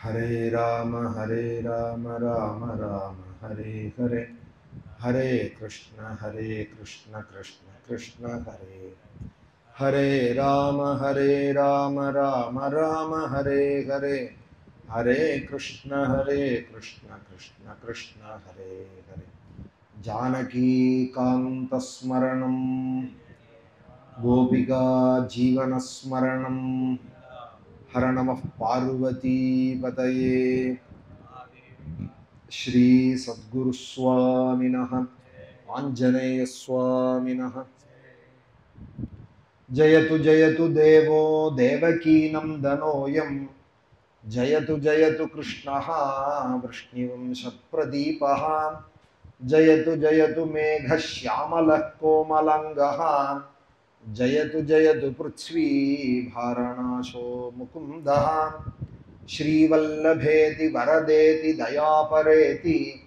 Hare Rama Rama Rama Hare Hare Hare Krishna Krishna Krishna Hare Hare Rama Rama Rama Hare Hare Hare Krishna Krishna Krishna Hare Hare Janaki Kanta Smaranam Gopika Jeevana Smaranam Hara Namah Parvati Pataye Shri Sadguru Swaminah Anjaneya Swaminah Jayatu Jayatu Devo Devaki Namdanoyam Jayatu Jayatu Krishnaha Vrishnivam Shatpradipaha Jayatu Jayatu Megha Shyamalah Komalangaha Jayatu Jayatu Prithvi Bharanasho Mukundaha Shri Vallabheti Varadeti Dayapareti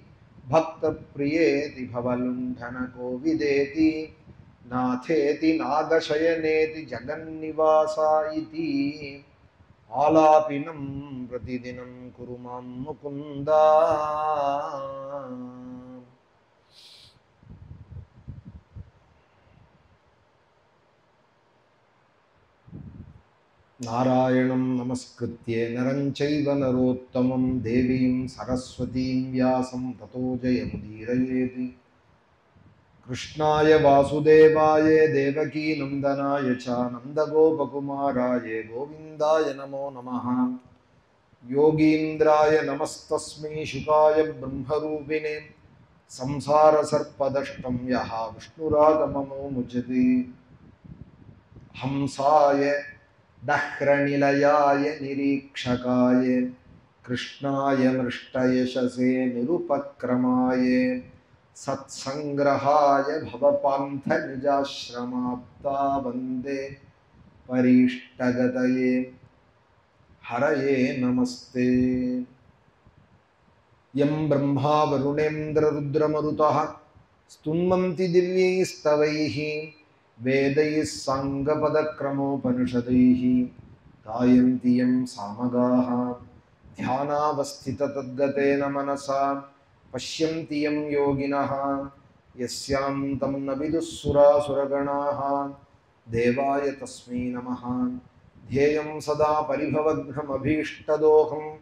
Bhakta Priyeti Bhavalundhana Kovideti Natheti Nagashayaneti Jagannivasa iti Alapinam Pratidinam Kurumam Mukunda Narayanam Namaskritye Naranchaiva Narottamam Devim Saraswatim Vyasam Tato Jayamudirayeti Krishnaya Vasudevaya Devaki Nandanaya Cha Nandagopakumaraye Govindaya Namo Namaha Yogindraya Namastasmi Shukaya Brahmarupine Samsara Sarpadashtam Yaha Vishnuragamamo Mujati Hamsaya Dahranilayaya Nirikshakaya Krishnaya Mrishtayashase Nirupakramaye Satsangrahaya Bhavapantha Nijashramapta Vande Parishtagataye Haraye Namaste Yam Brahma Varunendra Rudra Marutaha Stunmanti Divyi Stavaihi Vedai Sangapada Kramo Panishadaihi Gayanti Yam Samagaha Dhyana Vastita Tadgatena Manasa Pashyanti Yam Yoginaha Yasyam Tam Navidusura Suraganaha Devaya Tasmi Namaha Dhyayam Sada Paribhavagham Abhishtadoham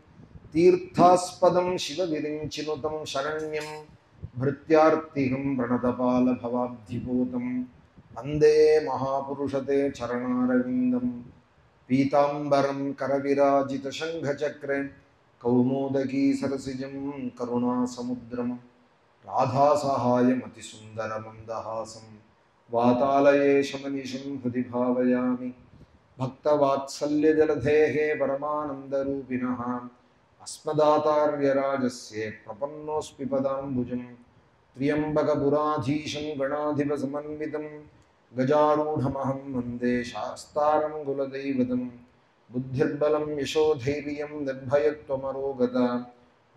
Tirthaspadam Shiva Virinchinutam Sharanyam Bhrityartiham Pranatapala Bhavabdhiputam Vande Mahapurushate Charanaravindam Pitambaram Karavirajita Shankha Kaumodaki Sarasijam Karuna Samudram Radha Sahaya Mati Sundara Mandahasam Vatalaye Shamanisham Hridibhavayami Bhakta Vatsalya Jaladhehe Paramananda Rupinaha Asmadatarya Rajasye Prapannospi Padambujam Triyambaka Puradhisham Ganadhipa Samanvitam Gajarudhamaham Vande Shastaram Guladaivatam Buddhirbalam Yashodhairyam Nirbhayatvamarogata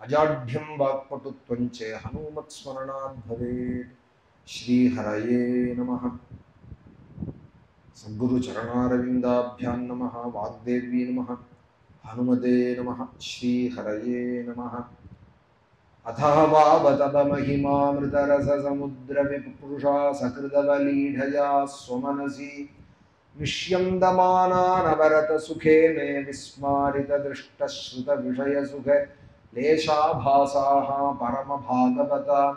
Ajadhyam Vakpatutvanche Hanumat Smaranad Bhavet Shri Haraye Namaha Sadguru Charanarvindabhyam Namaha Vagdevi Namaha Hanumade Namaha Shri Haraye Namaha Atha Vavataba Mahima Mritarasa Samudra Vipurusha Sakridavali Swamanasi Nishyandamana Navarata Sukhe Me Vismarita Drishta Shruta Vishaya Sukhe Lesha Bhasaha Parama Bhagavata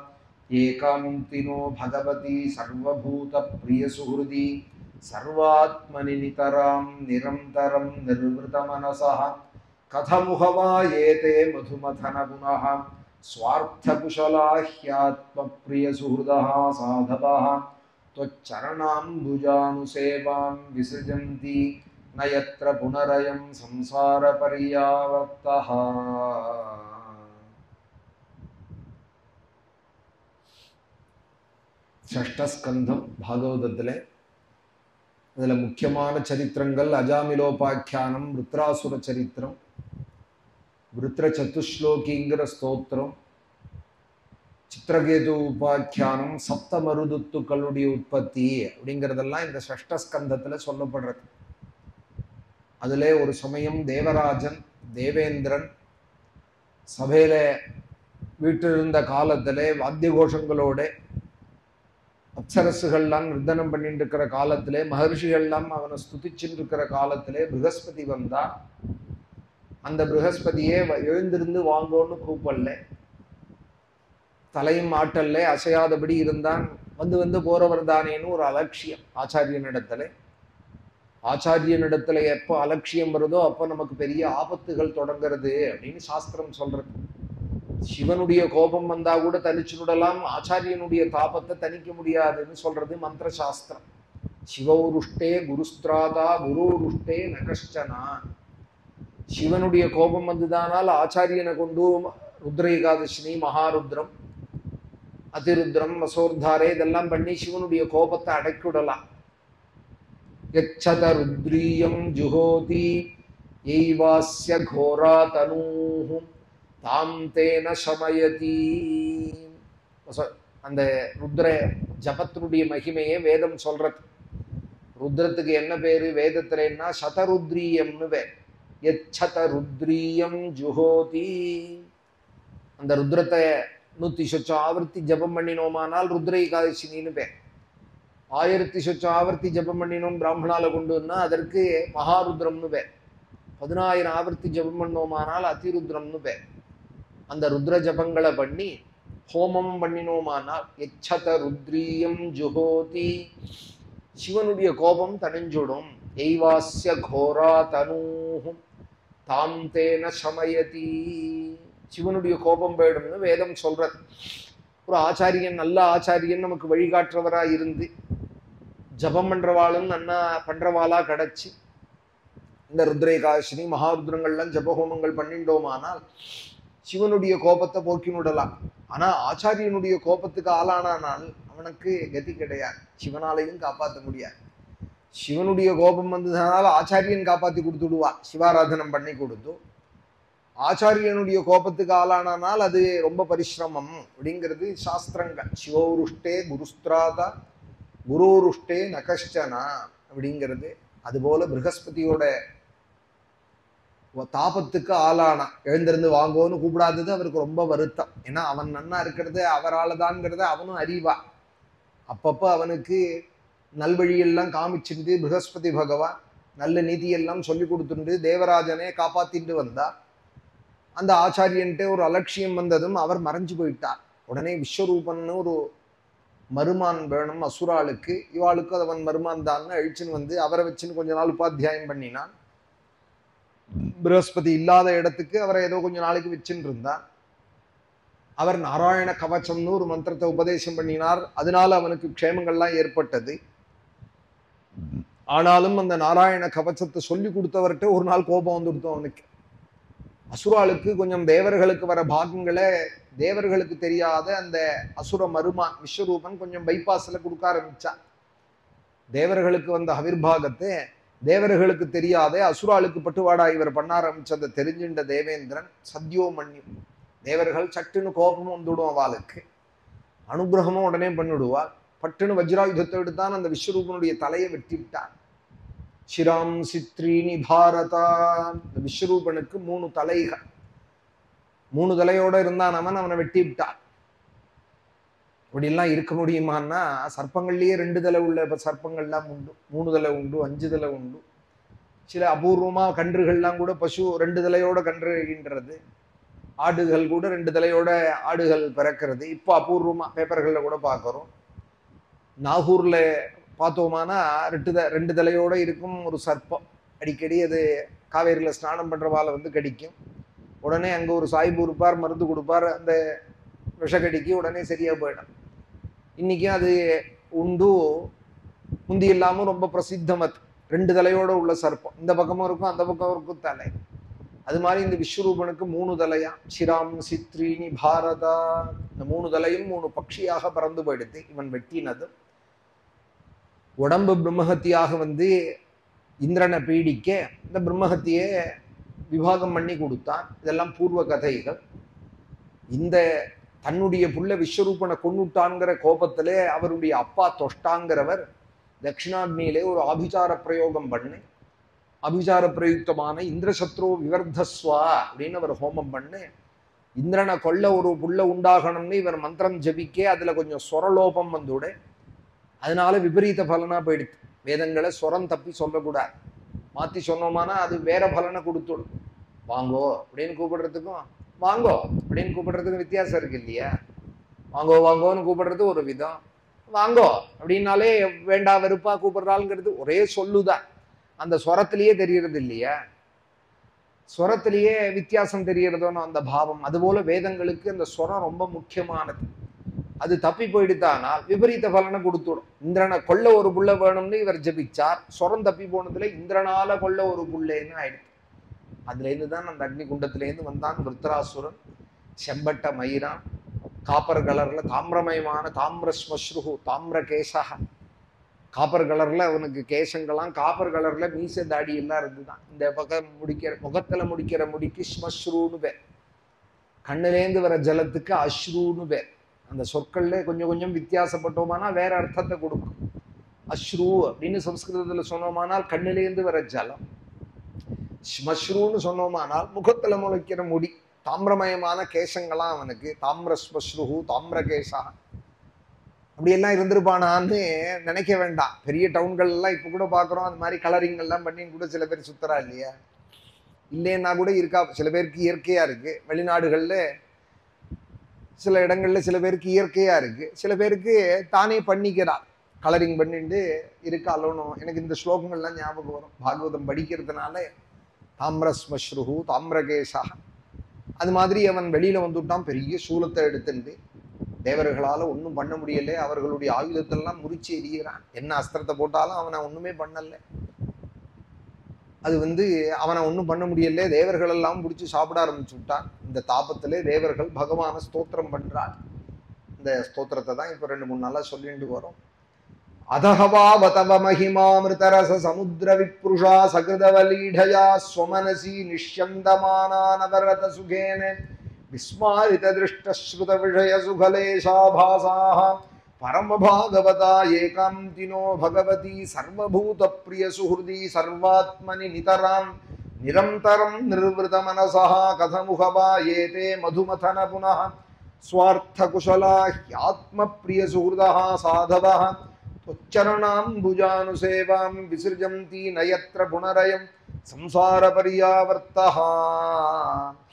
Ekantino Bhagavati Sarvabhuta Priya Suhrudi Sarvatmani Nitaram Niramtaram Nirvrita Manasaha Kathamuhava Yete Madhumathana Gunaha Swartha Kushala Hyatma Priya Suhrudaha Sadhavaha Tvacharanam Bhujanu Sevam Visrijanti Nayatra Punarayam Samsara Pariyavataha Shashtaskandham Bhagavadathile அதில் முக்கியமான சரித்திரங்கள் அஜாமிலோபாக்கியானம் விருத்ராசுர சரித்திரம் விருத்ர சதுஸ்லோகிங்கிற ஸ்தோத்திரம் சித்திரகேது உபாக்கியானம் சப்தமருதுத்துக்களுடைய உற்பத்தி அப்படிங்கிறதெல்லாம் இந்த ஷஷ்டஸ்கந்தத்தில் சொல்லப்படுறது. அதிலே ஒரு சமயம் தேவராஜன் தேவேந்திரன் சபையில வீட்டிலிருந்த காலத்திலே வாத்திய கோஷங்களோட அப்சரசுகள்லாம் நிர்தனம் பண்ணிட்டு இருக்கிற காலத்திலே மகர்ஷிகள்லாம் அவனை ஸ்துதிச்சுட்டு இருக்கிற காலத்திலே ப்ரஹஸ்பதி வந்தா. அந்த ப்ரஹஸ்பதியே எழுந்திருந்து வாங்கோன்னு கூப்பிடல, தலையும் ஆட்டல்ல, அசையாதபடி இருந்தான். வந்து வந்து போறவர் தானேன்னு ஒரு அலட்சியம் ஆச்சாரியனிடத்துல. ஆச்சாரியனிடத்துல எப்போ அலட்சியம் வருதோ அப்போ நமக்கு பெரிய ஆபத்துகள் தொடங்கிறது அப்படின்னு சாஸ்திரம் சொல்றது. சிவனுடைய கோபம் வந்தா கூட தனிச்சு விடலாம், ஆச்சாரியனுடைய தாபத்தை தணிக்க முடியாதுன்னு சொல்றது மந்திர சாஸ்திரம். சிவருஷ்டே குருஸ்திராதா குருருஷ்டே நகஷ்டனா. சிவனுடைய கோபம் வந்துதானால் ஆச்சாரியனை கொண்டு ருத்ர ஏகாதசினி, மகாருத்ரம், அதிருத்ரம், வசோர்தாரே இதெல்லாம் பண்ணி சிவனுடைய கோபத்தை அடக்கிவிடலாம். யச்சத ருத்ரீயம் ஜுஹோதி எய்வாஸ்ய கோரா தனூஹும் தாம் தேன சமயதி. அந்த ருத்ர ஜபத்தினுடைய மகிமையே வேதம் சொல்றது. ருத்ரத்துக்கு என்ன பேரு வேதத்துலன்னா சதருத்ரீயம்னு பேர். யச்சத ருத்ரீயம் ஜுஹோதி. அந்த ருத்ரத்தை 100 ஆவர்த்தி ஜபம் பண்ணினோமானால் ருத்ர ஏகாதசினின்னு பேர். 1000 ஆவர்த்தி ஜபம் பண்ணினோம் பிராமணால கொண்டுன்னா அதற்கு மகாருத்ரம்னு பேர். 10,000 ஆவர்த்தி ஜபம் பண்ணோமானால் அதிருத்ரம்னு பேர். அந்த ருத்ர ஜபங்களை பண்ணி ஹோமம் பண்ணினோமானால் எச்சத ருத்ரீயம் ஜுஹோதி, சிவனுடைய கோபம் தணிஞ்சுடும். எய்வாஸ்ய கோரா தனூஹும் தாம் தேன சமயதி. சிவனுடைய கோபம் போயிடும்னு வேதம் சொல்றது. ஒரு ஆச்சாரியன், நல்ல ஆச்சாரியன் நமக்கு வழிகாட்டுறவரா இருந்து ஜபம் பண்றவாளும் நன்னா பண்றவாளா கிடைச்சி இந்த ருத்ர ஏகாதசினி மகாருத்ரங்கள்லாம் ஜபஹோமங்கள் பண்ணிட்டோமானால் சிவனுடைய கோபத்தை போக்கினுடலாம். ஆனா ஆச்சாரியனுடைய கோபத்துக்கு ஆளானால் அவனுக்கு கதி கிடையாது, சிவனாலையும் காப்பாற்ற முடியாது. சிவனுடைய கோபம் வந்ததுனால ஆச்சாரியன் காப்பாத்தி கொடுத்துடுவா, சிவாராதனம் பண்ணி கொடுத்து. ஆச்சாரியனுடைய கோபத்துக்கு ஆளானால் அது ரொம்ப பரிசிரமம் அப்படிங்கிறது சாஸ்திரங்கள். சிவோருஷ்டே குருஸ்திராதா குருருஷ்டே நகஷ்டனா அப்படிங்கிறது. அதுபோல ப்ரஹஸ்பதியோட தாபத்துக்கு ஆளானா. எழுந்திருந்து வாங்கோன்னு கூப்பிடாதது அவருக்கு ரொம்ப வருத்தம். ஏன்னா அவன் நன்னா இருக்கிறது அவரால் தான்ங்கிறத அவனும் அறிவா. அப்பப்போ அவனுக்கு நல்வழியெல்லாம் காமிச்சுட்டு ப்ரஹஸ்பதி பகவான் நல்ல நீதியெல்லாம் சொல்லி கொடுத்துட்டு தேவராஜனே காப்பாத்திட்டு வந்தா. அந்த ஆச்சாரியன்ட்டு ஒரு அலட்சியம் வந்ததும் அவர் மறைஞ்சு போயிட்டார். உடனே விஸ்வரூபன்னு ஒரு மருமான் வேணும் அசுராளுக்கு, இவாளுக்கு அவன் மருமான் தான் அழிச்சுன்னு வந்து அவரை வச்சுன்னு கொஞ்ச நாள் உபாத்தியாயம் பண்ணினான். ப்ரஹஸ்பதி இல்லாத இடத்துக்கு அவரை ஏதோ கொஞ்ச நாளைக்கு வச்சுன்னு இருந்தான். அவர் நாராயண கவச்சம்னு ஒரு மந்திரத்தை உபதேசம் பண்ணினார். அதனால அவனுக்கு க்ஷேமங்கள்லாம் ஏற்பட்டது. ஆனாலும் அந்த நாராயண கவச்சத்தை சொல்லி கொடுத்தவர்கிட்ட ஒரு நாள் கோபம் வந்துடுத்தோம் அவனுக்கு. அசுராளுக்கு கொஞ்சம் தேவர்களுக்கு வர பாகங்களை தேவர்களுக்கு தெரியாத அந்த அசுர மருமான் விஸ்வரூபன் கொஞ்சம் பைபாஸ்ல கொடுக்க ஆரம்பிச்சா. தேவர்களுக்கு வந்த அவிர்பாகத்தை தேவர்களுக்கு தெரியாத அசுராளுக்கு பட்டுவாடா இவர் பண்ண ஆரம்பிச்சதை தெரிஞ்சுட்ட தேவேந்திரன் சத்யோ மன்யம். தேவர்கள் சட்டுன்னு கோபமும் வந்துவிடும் அவளுக்கு, அனுகிரகமும் உடனே பண்ணிவிடுவாள். பட்டுன்னு வஜ்ராயுதத்தை எடுத்தான் அந்த விஸ்வரூபனுடைய தலையை வெட்டி விட்டான். சிராம் சித்ரீனி பாரதா. இந்த விஸ்வரூபனுக்கு 3 தலைகள், 3 தலையோட இருந்தான் அவன், அவனை வெட்டி விட்டான். இப்படிலாம் இருக்க முடியுமான்னா சர்ப்பங்கள்லயே 2 தலை உள்ள சர்ப்பங்கள்லாம் உண்டு, 3 தலை உண்டு, 5 தலை உண்டு. சில அபூர்வமா கன்றுகள்லாம் கூட பசு 2 தலையோட கன்றுகின்றது. ஆடுகள் கூட 2 தலையோட ஆடுகள் பிறக்கிறது. இப்போ அபூர்வமா பேப்பர்கள்ல கூட பார்க்கிறோம். நாகூர்ல பார்த்தோமானா 2 தலையோட இருக்கும் ஒரு சர்ப்பம். அடிக்கடி அது காவேரியில ஸ்நானம் பண்றவால வந்து கடிக்கும். உடனே அங்க ஒரு சாய்பு இருப்பார், மருந்து கொடுப்பார், அந்த விஷக்கடிக்கு உடனே சரியா போயிடும். இன்னைக்கும் அது உண்டு. முந்தி இல்லாம ரொம்ப பிரசித்தம். அது 2 தலையோட உள்ள சர்ப்பம். இந்த பக்கமும் இருக்கும் அந்த பக்கம் இருக்கும் தலை. அது மாதிரி இந்த விஸ்வரூபனுக்கு 3 தலையா. சிராம் சித்ரீனி பாரதா. இந்த 3 தலையும் 3 பட்சியாக பறந்து போயிடுது இவன் வெட்டினது. உடம்பு பிரம்மஹத்தியாக வந்து இந்திரனை பீடிக்க இந்த பிரம்மஹத்தியை விவாகம் பண்ணி கொடுத்தான். இதெல்லாம் பூர்வ கதைகள். இந்த தன்னுடைய புள்ள விஸ்வரூபனை கொண்டுட்டான்கிற கோபத்திலே அவருடைய அப்பா தொஷ்டாங்கிறவர் தட்சிணாக்னியிலே ஒரு ஆபிசார பிரயோகம் பண்ணு, அபிசார பிரயுக்தமான இந்திரசத்ரு விவர்தஸ்வா அப்படின்னு அவர் ஹோமம் பண்ணு. இந்திரனை கொல்ல ஒரு புள்ள உண்டாகணும்னு இவர் மந்திரம் ஜபிக்க அதுல கொஞ்சம் சொரலோபம் வந்துவிட, அதனால விபரீத பலனா போயிடுது. வேதங்களை சொரம் தப்பி சொல்லக்கூடாது. மாத்தி சொன்னோமானா அது வேற பலனை கொடுத்துடும். வாங்கோ அப்படின்னு கூப்பிடுறதுக்கும் வாங்கோ அப்படின்னு கூப்பிடுறதுக்கும் வித்தியாசம் இருக்கு இல்லையா? வாங்கோ வாங்கோன்னு கூப்பிடுறது ஒரு விதம், வாங்கோ அப்படின்னாலே வேண்டா வெறுப்பா கூப்பிடுறாளுங்கிறது ஒரே சொல்லுதான். அந்த ஸ்வரத்திலேயே தெரியறது இல்லையா? ஸ்வரத்திலேயே வித்தியாசம் தெரியறதோன்னு அந்த பாவம். அதுபோல வேதங்களுக்கு அந்த ஸ்வரம் ரொம்ப முக்கியமானது. அது தப்பி போயிடுத்தானால் விபரீத பலனை கொடுத்துடும். இந்திரனை கொல்ல ஒரு புள்ள வேணும்னு இவர் ஜபிச்சார், ஸ்வரம் தப்பி போனதுல இந்திரனால கொல்ல ஒரு புள்ளேன்னு ஆயிடுச்சு. அதுல இருந்துதான் அந்த அக்னி குண்டத்திலேருந்து வந்தான் விருத்தராசுரன். செம்பட்ட மயிரான், காப்பர் கலர்ல தாமிரமயமான தாமிர ஸ்மஸ்ருகு தாமிர கேசா. காப்பர் கலர்ல அவனுக்கு கேசங்களாம், காப்பர் கலர்ல மீச தாடி எல்லாம் இருந்துதான். இந்த பக்கம் முடிக்கிற முகத்துல முடிக்கிற முடிக்கு ஸ்மஸ்ருன்னு பேர். கண்ணுலேந்து வர ஜலத்துக்கு அஸ்ருன்னு பேர். அந்த சொற்கள்ல கொஞ்சம் கொஞ்சம் வித்தியாசப்பட்டோமானா வேற அர்த்தத்தை கொடுக்கும். அஸ்ரு அப்படின்னு சம்ஸ்கிருதத்துல சொன்னோமானால் கண்ணிலேந்து வர ஜலம். ஸ்மஸ்ருன்னு சொன்னோமானால் முகத்துல முளைக்கிற முடி. தாமிரமயமான கேசங்களாம் அவனுக்கு. தாமிர ஸ்மஸ்ருஹு தாமிர கேசா. அப்படியெல்லாம் இருந்திருப்பானான்னு நினைக்க வேண்டாம். பெரிய டவுன்கள் எல்லாம் இப்ப கூட பாக்குறோம், அந்த மாதிரி கலரிங் எல்லாம் பண்ணி கூட சில பேர் சுத்தரா இல்லையா? இல்லைன்னா கூட இருக்கா. சில பேருக்கு இயற்கையா இருக்கு. வெளிநாடுகள்ல சில இடங்கள்ல சில பேருக்கு இயற்கையா இருக்கு, சில பேருக்கு தானே பண்ணிக்கிறார், கலரிங் பண்ணிட்டு இருக்காலோன்னு. எனக்கு இந்த ஸ்லோகங்கள்லாம் ஞாபகம் வரும் பாகவதம் படிக்கிறதுனால. தாமிர ஸ்மஸ்ருஹு தாமிரகேசா. அது மாதிரி அவன் வெளியில வந்துட்டான் பெரிய சூலத்தை எடுத்துட்டு. தேவர்களால ஒன்றும் பண்ண முடியல. அவர்களுடைய ஆயுதத்தெல்லாம் முறிச்சு எரிகிறான். என்ன அஸ்திரத்தை போட்டாலும் அவனை ஒண்ணுமே பண்ணல. அது அவனை ஒன்றும் பண்ண முடியல. தேவர்கள் எல்லாம் பிடிச்சி சாப்பிட ஆரம்பிச்சு விட்டான். இந்த தாபத்திலே தேவர்கள் பகவான ஸ்தோத்திரம் பண்றார். இந்த ஸ்தோத்திரத்தை தான் இப்ப 2-3 நாளா சொல்லிட்டு வரோம். அதஹவா வதவ மகிமாமிருதரச சமுத்திர விப்ருஷா சகிருதவலீடயா ஸ்வமனசி நிஷ்யந்தமானா நவரத சுகேன விஸ்மாரித திருஷ்டஸ்ருத விஷய சுகலேஷாபாசாஹ பரமபாகவதா ஏகாந்தினோ பகவதி சர்வபூத பிரிய சுஹൃதி சர்வாத்மனி நிதராம் நிரந்தரம் நிர்வృత மனசா கதமுகவா ஏதே மதுமதன புனः ஸ்வார்த்த குஷலா ஹ்யாத்ம பிரிய சுஹൃதா சாதவः त्वच्चरणाम्बुजानुसेवां विसृजन्ति नयत्र पुनरयं संसार पर्यावर्तः.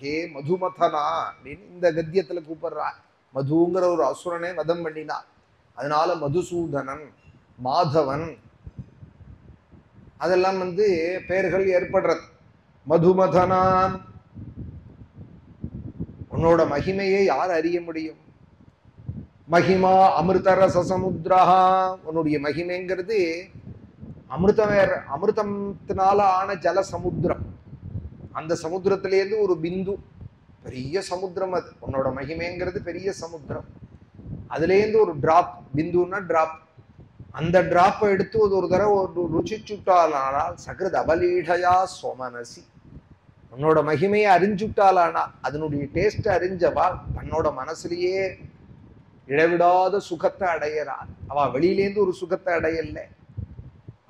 हे மதுமதனா அப்படின்னு இந்த கத்தியத்துல கூப்பிடுறா. மதுங்கிற ஒரு அசுரனை வதம் பண்ணினா. அதனால மதுசூதனன், மாதவன், அதெல்லாம் பெயர்கள் ஏற்படுறது. மதுமதனான், உன்னோட மகிமையை யார் அறிய முடியும்? மகிமா அமிர்தரச சமுத்திரஹா, உன்னுடைய மகிமைங்கிறது அமிர்தத்தினால ஆன ஜல சமுத்திரம். அந்த சமுத்திரத்திலேருந்து ஒரு பிந்து, பெரிய சமுத்திரம் அது. உன்னோட மகிமைங்கிறது பெரிய சமுத்திரம். அதுலேருந்து ஒரு டிராப், பிந்துன்னா டிராப். அந்த டிராப்பை எடுத்து ஒரு தடவை ஒரு ருச்சிச்சுட்டாலானால் சகிருத அவலீடயா சோமனசி, உன்னோட மகிமையை அறிஞ்சுட்டாலானா, அதனுடைய டேஸ்ட் அறிஞ்சவாள் தன்னோட மனசுலயே இடைவிடாத சுகத்தை அடையிறாள். அவ வெளியிலேருந்து ஒரு சுகத்தை அடையல.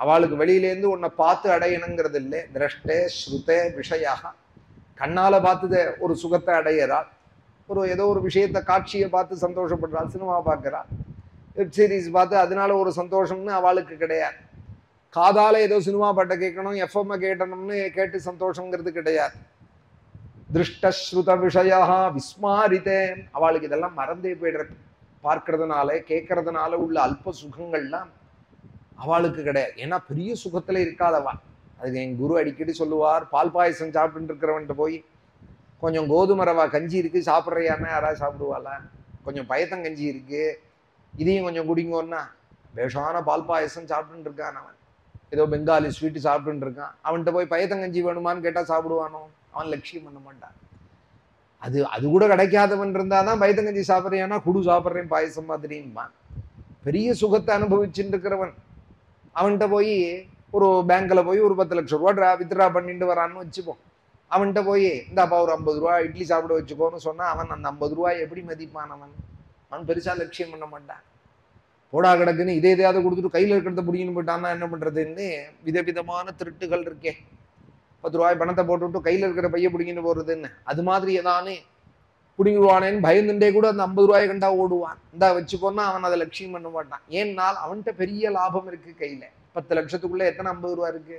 அவளுக்கு வெளியிலேருந்து உன்னை பார்த்து அடையணுங்கிறது இல்லை. திரஷ்டே ஸ்ருதே விஷயா, கண்ணால பார்த்து ஒரு சுகத்தை அடையிறாள். ஏதோ ஒரு விஷயத்தை காட்சியை பார்த்து சந்தோஷப்படுறாள். சினிமா பார்க்கறாள், வெப் சீரிஸ் பார்த்து அதனால ஒரு சந்தோஷம்னு அவளுக்கு கிடையாது. காதால ஏதோ சினிமா பாட்டை கேட்கணும், எஃப்எம் கேட்டணும்னு கேட்டு சந்தோஷங்கிறது கிடையாது. திருஷ்டஸ்ருத விஷயா விஸ்மாரித்தே, அவளுக்கு இதெல்லாம் மறந்தே போயிடுறது. பார்க்கறதுனால கேட்கறதுனால உள்ள அல்ப சுகங்கள்லாம் அவளுக்கு கிடையாது. ஏன்னா பெரிய சுகத்துல இருக்காதவா. அதுக்கு என் குரு அடிக்கடி சொல்லுவார், பால் பாயசம் சாப்பிட்டு இருக்கிறவன்ட்டு போய் கொஞ்சம் கோதுமை ரவா கஞ்சி இருக்கு சாப்பிட்றியான்னா யாராவது சாப்பிடுவாளா? கொஞ்சம் பயத்தங்கஞ்சி இருக்கு, இதையும் கொஞ்சம் குடிங்கோன்னா, பேஷான பால் பாயசம் சாப்பிட்டு இருக்கான் அவன். ஏதோ பெங்காலி ஸ்வீட்டு சாப்பிட்டு இருக்கான். அவன்கிட்ட போய் பயத்தங்கஞ்சி வேணுமான்னு கேட்டா சாப்பிடுவானோ? அவன் லட்சியம் பண்ண மாட்டான். அது கூட கிடைக்காதவன் இருந்தாதான் பயத்தங்கஞ்சி சாப்பிட்றியானா குடு சாப்பிட்றேன் பாயசம் மாதிரின்பான். பெரிய சுகத்தை அனுபவிச்சுட்டு இருக்கிறவன் அவன்கிட்ட போய் ஒரு பேங்க்ல போய் ஒரு 10 லட்சம் ரூபா வித்ரா பண்ணிட்டு வரான்னு வச்சுப்போம். அவன்கிட்ட போய் இந்தாப்பா ஒரு 50 ரூபா இட்லி சாப்பிட வச்சுக்கோன்னு சொன்னா அவன் அந்த 50 ரூபாய் எப்படி மதிப்பான்? அவன் பெருசா லட்சியம் பண்ண மாட்டான். போடா கிடக்குன்னு எதையாவது கொடுத்துட்டு கையில இருக்கிறத பிடிக்கணும் போயிட்டான்னா என்ன பண்றதுன்னு விதவிதமான திருட்டுகள் இருக்கே. 10 ரூபாய் பணத்தை போட்டுவிட்டு கையில இருக்கிற பைய பிடிக்கின்னு போறதுன்னு, அது மாதிரி ஏதானே பிடிங்கிடுவானேன்னு பயந்துட்டே கூட அந்த 50 ரூபாயை கண்டா ஓடுவான். இந்தா வச்சுக்கோன்னா அவன் அதை லட்சியம் பண்ண மாட்டான். ஏன்னால் அவன்கிட்ட பெரிய லாபம் இருக்கு. கையில 10 லட்சத்துக்குள்ள எத்தனை 50 ரூபா இருக்கு?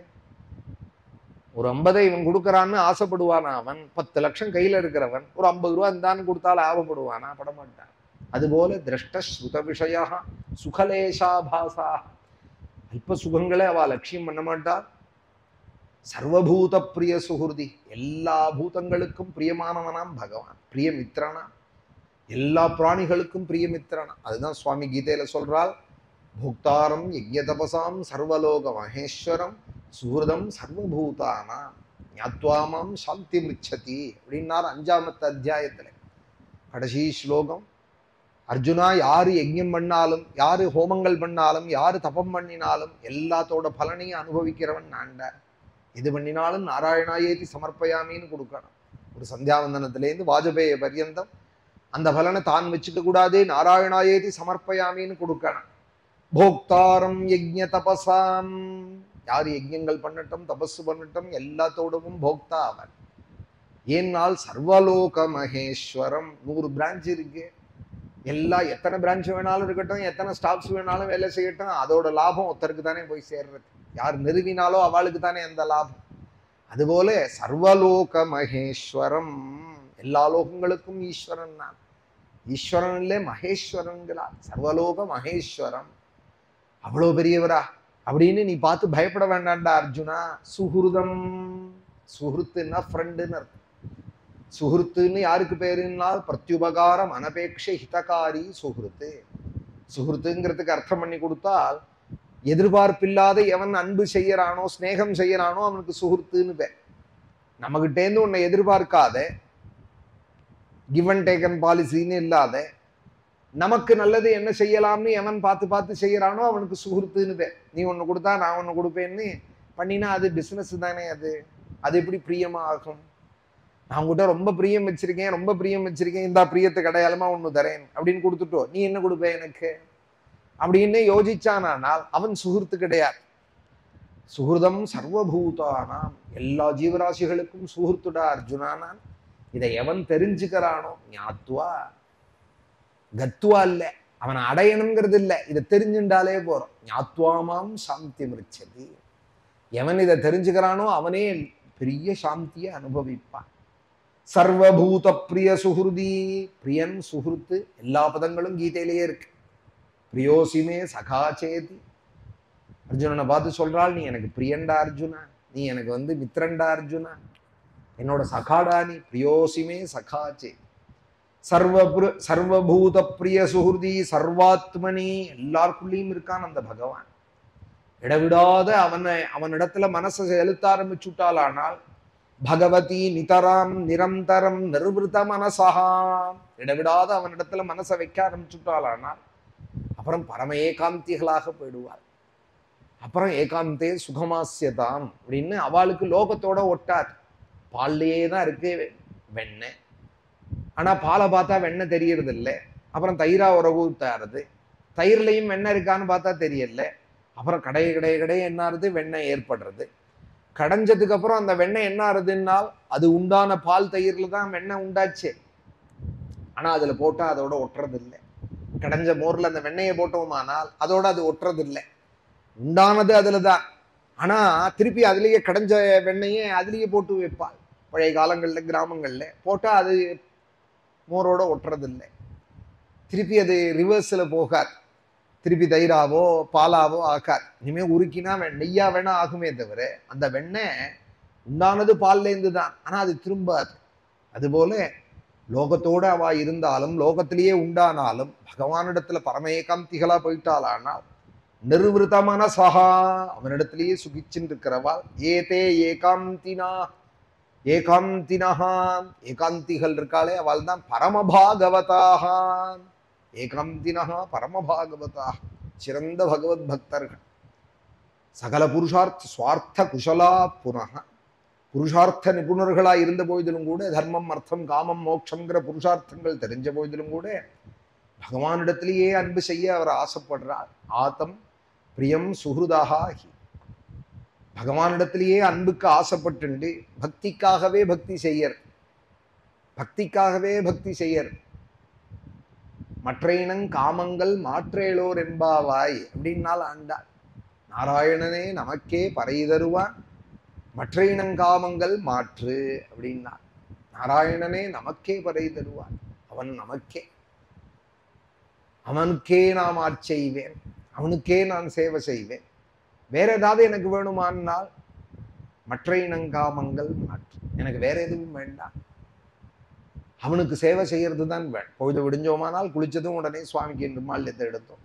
ஒரு 50 இவன் கொடுக்கறான்னு ஆசைப்படுவானா? அவன் 10 லட்சம் கையில இருக்கிறவன் ஒரு 50 ரூபா இருந்தான்னு கொடுத்தாலும் ஆபப்படுவானா? படமாட்டான். அதுபோல திரஷ்ட ஸ்ருத விஷயா சுகலேஷாபாசா, அல்ப சுகங்களே அவ லட்சியம் பண்ண மாட்டா. சர்வபூத பிரிய சுகிருதி, எல்லா பூதங்களுக்கும் பிரியமானவனாம் பகவான், பிரியமித்ரனா, எல்லா பிராணிகளுக்கும் பிரியமித்ரனா. அதுதான் சுவாமி கீதையில சொல்றால், போக்தாரம் யஜ்ய தபசாம் சர்வலோக மகேஸ்வரம் சுகிருதம் சர்வபூதானாம் ஞாத்வாமாம் சாந்தி மிச்சதி அப்படின்னார் 5ஆம் அத்தியாயத்துல. கடைசி ஸ்லோகம், அர்ஜுனா, யாரு யஜ்யம் பண்ணாலும், யாரு ஹோமங்கள் பண்ணாலும், யாரு தபம் பண்ணினாலும் எல்லாத்தோட பலனையும் அனுபவிக்கிறவன் நான்டா. எது பண்ணினாலும் நாராயணாயேதி சமர்ப்பயாமின்னு கொடுக்கணும். ஒரு சந்தியாவந்தனத்திலேருந்து வாஜபேய பர்யந்தம் அந்த பலனை தான் வச்சுக்க கூடாது, நாராயணாயேதி சமர்ப்பயாமின்னு கொடுக்கணும். போக்தாரம் யஜ்ய தபசாம், யார் யஜ்யங்கள் பண்ணட்டும் தபசு பண்ணட்டும் எல்லாத்தோடவும் போக்தா அவன். ஏன்னால் சர்வலோக மகேஸ்வரம், 100 பிரான்ச் இருக்கு. எல்லாம் எத்தனை பிரான்ச் வேணாலும் இருக்கட்டும், எத்தனை ஸ்டாஃப்ஸ் வேணாலும் வேலை செய்யட்டும், அதோட லாபம் ஒருத்தருக்கு தானே போய் சேர்றது. யார் நிறுவினாலோ அவளுக்கு தானே அந்த லாபம். அதுபோல சர்வலோக மகேஸ்வரம், எல்லா லோகங்களுக்கும் ஈஸ்வரன் நான். ஈஸ்வரன் இல்லை மகேஸ்வரன்கிறார். சர்வலோக மகேஸ்வரம், அவ்வளோ பெரியவரா அப்படின்னு நீ பார்த்து பயப்பட வேண்டாம்டா அர்ஜுனா. சுஹுருதம், சுஹுருத்துன்னா ஃப்ரெண்டுன்னு அர்த்தம். சுஹுருத்துன்னு யாருக்கு பேருனால் பிரத்யுபகாரம் அனபேட்ச ஹிதகாரி சுஹுருத்து. சுஹுருத்துங்கிறதுக்கு அர்த்தம் பண்ணி கொடுத்தால், எதிர்பார்ப்பில்லாத எவன் அன்பு செய்யறானோ ஸ்நேகம் செய்யறானோ அவனுக்கு சுஹுருத்துன்னு பேர். நம்மகிட்டேருந்து உன்னை எதிர்பார்க்காத, கிவ் அண்ட் டேக்கன் பாலிசின்னு இல்லாத, நமக்கு நல்லது என்ன செய்யலாம்னு எவன் பார்த்து பார்த்து செய்யறானோ அவனுக்கு சுஹுருத்துன்னு பேர். நீ ஒண்ணு கொடுத்தா நான் ஒண்ணு கொடுப்பேன்னு பண்ணினா அது பிசினஸ் தானே. அது எப்படி பிரியமா ஆகும்? நான் உங்ககிட்ட ரொம்ப பிரியம் வச்சிருக்கேன், ரொம்ப பிரியம் வச்சிருக்கேன், இந்த பிரியத்துக்கு அடையாளமா ஒண்ணு தரேன் அப்படின்னு கொடுத்துட்டோம், நீ என்ன கொடுப்ப எனக்கு அப்படின்னு யோசிச்சானால் அவன் சுகிருத்து கிடையாது. சுகிருதம் சர்வபூதானாம், எல்லா ஜீவராசிகளுக்கும் சுகிருத்துடா அர்ஜுனா நான். இதை எவன் தெரிஞ்சுக்கிறானோ, ஞாத்வா கத்வா இல்ல, அவனை அடையணுங்கிறது இல்லை, இதை தெரிஞ்சுட்டாலே போறோம். ஞாத்வாமாம் சாந்தி மிச்சதி, எவன் இதை தெரிஞ்சுக்கிறானோ அவனே பெரிய சாந்தியை அனுபவிப்பான். சர்வபூத பிரிய சுஹுருதி, பிரியன் சுஹுருத்து எல்லா பதங்களும் கீதையிலேயே இருக்கு. பிரியோசிமே சகாச்சேதி, அர்ஜுனனை பார்த்து சொல்றாள், நீ எனக்கு பிரியண்டா அர்ஜுனா, நீ எனக்கு மித்ரண்டா அர்ஜுனா, என்னோட சகாடா நீ. பிரியோசிமே சகாச்சே, சர்வபூத பிரிய சுஹுருதி, சர்வாத்மனி, எல்லாருக்குள்ளேயும் இருக்கான் அந்த பகவான். இடவிடாத அவனிடத்துல மனசை செலுத்த ஆரம்பிச்சுட்டாலானால், பகவதி நிதராம் நிரந்தரம் நிர்விருத மனசா, இடவிடாத அவனிடத்துல மனசை வைக்க ஆரம்பிச்சுட்டாலானால் அப்புறம் பரம ஏகாந்திகளாக போயிடுவாள். அப்புறம் ஏகாந்தே சுகமாசியதாம் அப்படின்னு அவளுக்கு லோகத்தோட ஒட்டாது. பால்லையே தான் இருக்கு வெண்ணெய், ஆனா பாலை பார்த்தா வெண்ணெய் தெரியறது இல்லை. அப்புறம் தயிரா உறவு ஊத்தாருது, தயிர்லையும் வெண்ணெய் இருக்கான்னு பார்த்தா தெரியல. அப்புறம் கடைய என்ன ஆறுது, வெண்ணெய் ஏற்படுறது. கடைஞ்சதுக்கு அப்புறம் அந்த வெண்ணெய் என்ன ஆறுதுன்னால், அது உண்டான பால் தயிர்ல தான் வெண்ணெய் உண்டாச்சு. ஆனா அதுல போட்டா அதோட ஒட்டுறது இல்லை. கடைஞ்ச மோர்ல அந்த வெண்ணெயை போட்டோமானால் அதோட அது ஒட்டுறது இல்லை. உண்டானது அதுலதான், ஆனா திருப்பி அதுலயே கடைஞ்ச வெண்ணெயை அதுலயே போட்டு வைப்பாள். பழைய காலங்கள்ல கிராமங்கள்ல போட்டா அது மோரோட ஒட்டுறது இல்லை. திருப்பி அது ரிவர்ஸ்ல போகாது, திருப்பி தயிராவோ பாலாவோ ஆக்காது. இனிமே உருக்கினா நெய்யா வேணா ஆகுமே தவிர அந்த வெண்ணெய் உண்டானது பால்லேருந்து தான், ஆனா அது திரும்பாது. அதுபோல லோகத்தோட அவ இருந்தாலும் லோகத்திலேயே உண்டானாலும் பகவானிடத்துல பரம ஏகாந்திகளா போயிட்டாளானால் நிர்விருத மனசா, அவனிடத்திலேயே சுகிச்சுன்னு இருக்கிறவாள். ஏதே ஏகாந்தினா ஏகாந்தினஹா, ஏகாந்திகள் இருக்காளே அவள் தான் பரமபாகவதாக. ஏகாந்தினஹா பரமபாகவதாக, சிறந்த பகவத் பக்தர்கள். சகல புருஷார்த்த சுவார்த்த குஷலா புனக, புருஷார்த்த நிபுணர்களா இருந்த போதிலும் கூட, தர்மம் அர்த்தம் காமம் மோட்சம்ங்கிற புருஷார்த்தங்கள் தெரிஞ்ச போதிலும் கூட பகவானிடத்திலேயே அன்பு செய்ய அவர் ஆசைப்படுறார். ஆதம் பிரியம் சுஹுதாகி, பகவானிடத்திலேயே அன்புக்கு ஆசைப்பட்டு பக்திக்காகவே பக்தி செய்யர். பக்திக்காகவே பக்தி செய்யறது. மற்ற இனங் காமங்கள் மாற்றேலோர் என்பாவாய் அப்படின்னால் ஆண்டாள். நாராயணனே நமக்கே பறை தருவான், மற்ற இனங்காமங்கள் மாற்று அப்படின்னா. நாராயணனே நமக்கே பறை தருவான், அவன் நமக்கே, அவனுக்கே நாம் ஆட்செய்வேன், அவனுக்கே நான் சேவை செய்வேன். வேற ஏதாவது எனக்கு வேணுமானால் மற்ற இனங்காமங்கள் மாற்று, எனக்கு வேற எதுவும் வேண்டாம், அவனுக்கு சேவை செய்யறது தான் வேணும். பொழுது விடிஞ்சோமானால் குளிச்சதும் உடனே சுவாமிக்கு என்று மால்யத்தை எடுத்தோம்,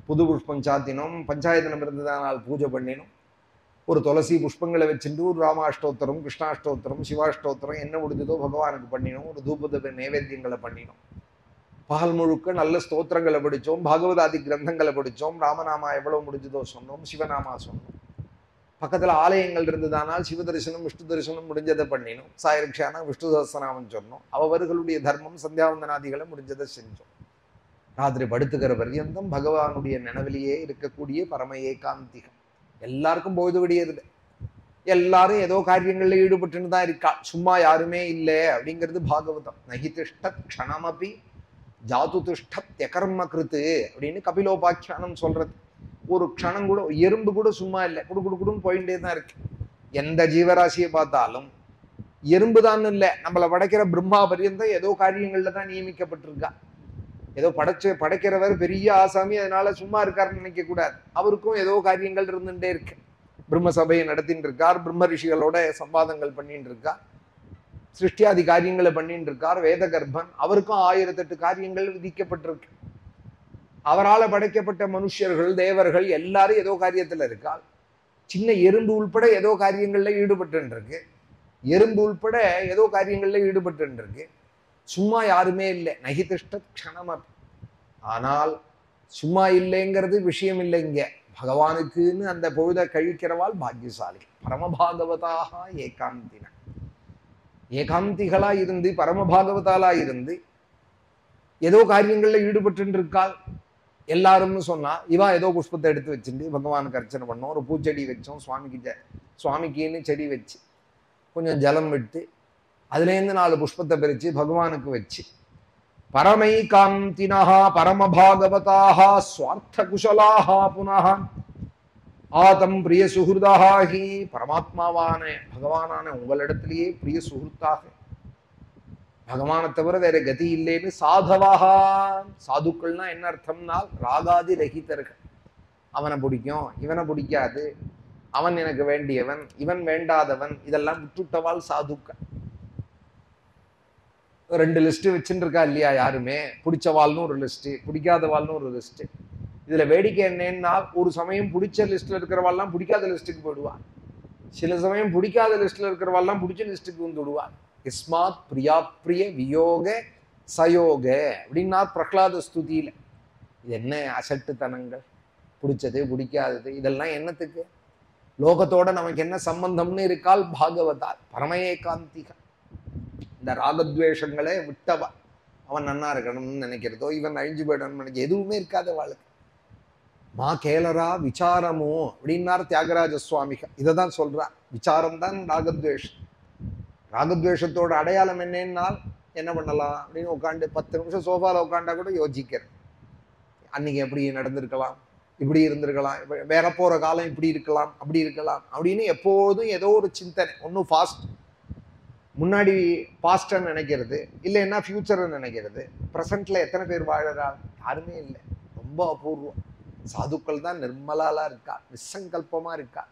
புது புஷ்பம் சாத்தினோம், பஞ்சாயத்தனம் இருந்ததானால் பூஜை பண்ணினோம், ஒரு துளசி புஷ்பங்களை வச்சுட்டு ஒரு ராமாஷ்டோத்திரம், கிருஷ்ணாஷ்டோத்திரம், சிவாஷ்டோத்திரம் என்ன முடிஞ்சதோ பகவானுக்கு பண்ணினோம், ஒரு தூபத நைவேத்தியங்களை பண்ணினோம். பகல் முழுக்க நல்ல ஸ்தோத்திரங்களை படித்தோம், பாகவதாதி கிரந்தங்களை படித்தோம், ராமநாமா எவ்வளவு முடிஞ்சதோ சொன்னோம், சிவநாமா சொன்னோம். பக்கத்துல ஆலயங்கள் இருந்ததானால் சிவ தரிசனம் விஷ்ணு தரிசனம் முடிஞ்சதை பண்ணினோம், சாயரக்ஷானா விஷ்ணு சஹஸ்ரநாமம் சொன்னோம், அவர்களுடைய தர்மம் சந்தியாவந்தனாதிகளை முடிஞ்சதை செஞ்சோம். ராத்திரி படுத்துக்கிற பர்யந்தம் பகவானுடைய நினைவிலேயே இருக்கக்கூடிய பரம ஏகாந்திகம். எல்லாருக்கும் பொழுது விடியறது, எல்லாரும் ஏதோ காரியங்கள்ல ஈடுபட்டுன்னு தான் இருக்கா, சும்மா யாருமே இல்லை அப்படிங்கிறது பாகவதம். நகி திஷ்டத் க்ஷணமபி ஜாது திஷ்டத் யகர்ம கிருத்து அப்படின்னு கபிலோபாக்கியானம் சொல்றது. ஒரு க்ஷணம் கூட, எறும்பு கூட சும்மா இல்லை, குடுன்னு போயிட்டே தான் இருக்கு. எந்த ஜீவராசியை பார்த்தாலும் எறும்பு தான் இல்லை, நம்மளை படைக்கிற பிரம்மா பரியந்தம் ஏதோ காரியங்கள்ல தான் நியமிக்கப்பட்டிருக்கா. ஏதோ படைக்கிறவர் பெரிய ஆசாமி அதனால சும்மா இருக்காருன்னு நினைக்க கூடாது, அவருக்கும் ஏதோ காரியங்கள் இருந்துட்டே இருக்கு. பிரம்ம சபையை நடத்தின்னு இருக்கார், பிரம்ம ரிஷிகளோட சம்வாதங்கள் பண்ணிட்டு இருக்கார், சிருஷ்டியாதி காரியங்களை பண்ணிட்டு இருக்கார். வேத கர்ப்பன், அவருக்கும் 1008 காரியங்கள் விதிக்கப்பட்டிருக்கு. அவரால் படைக்கப்பட்ட மனுஷர்கள் தேவர்கள் எல்லாரும் ஏதோ காரியத்துல இருக்கால். சின்ன எறும்பு உள்பட ஏதோ காரியங்கள்ல ஈடுபட்டு இருக்கு, எறும்பு உள்பட ஏதோ காரியங்கள்ல ஈடுபட்டு இருக்கு. சும்மா யாருமே இல்லை. நகிதிஷ்ட க்ஷணம். ஆனால் சும்மா இல்லைங்கிறது விஷயம் இல்லை. இங்க பகவானுக்குன்னு அந்த பொழுதை கழிக்கிறவாள் பாக்கியசாலி. பரமபாகவதாக ஏகாந்தின, ஏகாந்திகளா இருந்து பரமபாகவதாலா இருந்து ஏதோ காரியங்கள்ல ஈடுபட்டு இருக்காள். எல்லாரும்னு சொன்னா இவா ஏதோ புஷ்பத்தை எடுத்து வச்சுட்டு பகவானுக்கு அர்ச்சனை பண்ணோம், ஒரு பூச்செடி வச்சோம், சுவாமிக்குன்னு செடி வச்சு கொஞ்சம் ஜலம் விட்டு அதுலேருந்து 4 புஷ்பத்தை பிரிச்சு பகவானுக்கு வச்சு, பரமை காந்தினஹா பரமபாகவதாக ஸ்வார்த்த குஷலாக புனः ஆதம் பிரிய சுஹൃதாகி, பரமாத்மாவான பகவானான உங்களிடத்திலேயே பிரிய சுஹൃத்தாக, பகவானை தவிர வேற கதி இல்லைன்னு சாதவாக. சாதுக்கள்னா என்ன அர்த்தம்னால் ராகாதி ரஹிதர்கள். அவனை பிடிக்கும், இவனை பிடிக்காது, அவன் எனக்கு வேண்டியவன், இவன் வேண்டாதவன், இதெல்லாம் விட்டுட்டவாள் சாதுக்கள். 2 லிஸ்ட் வச்சுட்டு இருக்கா இல்லையா யாருமே, பிடிச்சவாள்னு ஒரு லிஸ்ட், பிடிக்காதவாள்னு ஒரு லிஸ்ட். இதுல வேடிக்கை என்னன்னா, ஒரு சமயம் பிடிச்ச லிஸ்ட்ல இருக்கிறவாள்லாம் பிடிக்காத லிஸ்ட்டுக்கு போயிடுவான், சில சமயம் பிடிக்காத லிஸ்ட்ல இருக்கிறவாள்லாம் பிடிச்ச லிஸ்ட்டுக்கு வந்து விடுவான். இஸ்மாத் பிரியா பிரிய வியோக சயோக அப்படின்னா பிரகலாத ஸ்துதியில. இது என்ன அசட்டுத்தனங்கள், பிடிச்சது பிடிக்காதது இதெல்லாம் என்னத்துக்கு? லோகத்தோட நமக்கு என்ன சம்பந்தம்னு இருக்கால் பாகவதால். பரமஏகாந்திகா. இந்த ராகத்வேஷங்களே விட்டவா. அவன் நன்னா இருக்கணும்னு நினைக்கிறதோ, இவன் அழிஞ்சு போயிடணும்னு நினைக்க எதுவுமே இருக்காத வாழ்க்கை. மா கேளரா விசாரமோ அப்படின்னார் தியாகராஜ சுவாமிகள். இதை தான் சொல்றார், விசாரம் தான் ராகத்வேஷம். ராகத்வேஷத்தோட அடையாளம் என்னன்னால் என்ன பண்ணலாம் அப்படின்னு உட்காந்து 10 நிமிஷம் சோஃபால உட்காண்டா கூட யோசிக்கிறேன். அன்னைக்கு எப்படி நடந்திருக்கலாம், இப்படி இருந்திருக்கலாம், வேற போற காலம் இப்படி இருக்கலாம், அப்படி இருக்கலாம் அப்படின்னு எப்போதும் ஏதோ ஒரு சிந்தனை. ஒன்றும் ஃபாஸ்ட் முன்னாடி பாஸ்ட்ன்னு நினைக்கிறது, இல்லைன்னா ஃபியூச்சர்ன்னு நினைக்கிறது. ப்ரெசண்ட்ல எத்தனை பேர் வாழறா? யாருமே இல்லை, ரொம்ப அபூர்வம். சாதுக்கள் தான் நிர்மலாலா இருக்கா, நிசங்கல்பமா இருக்கா,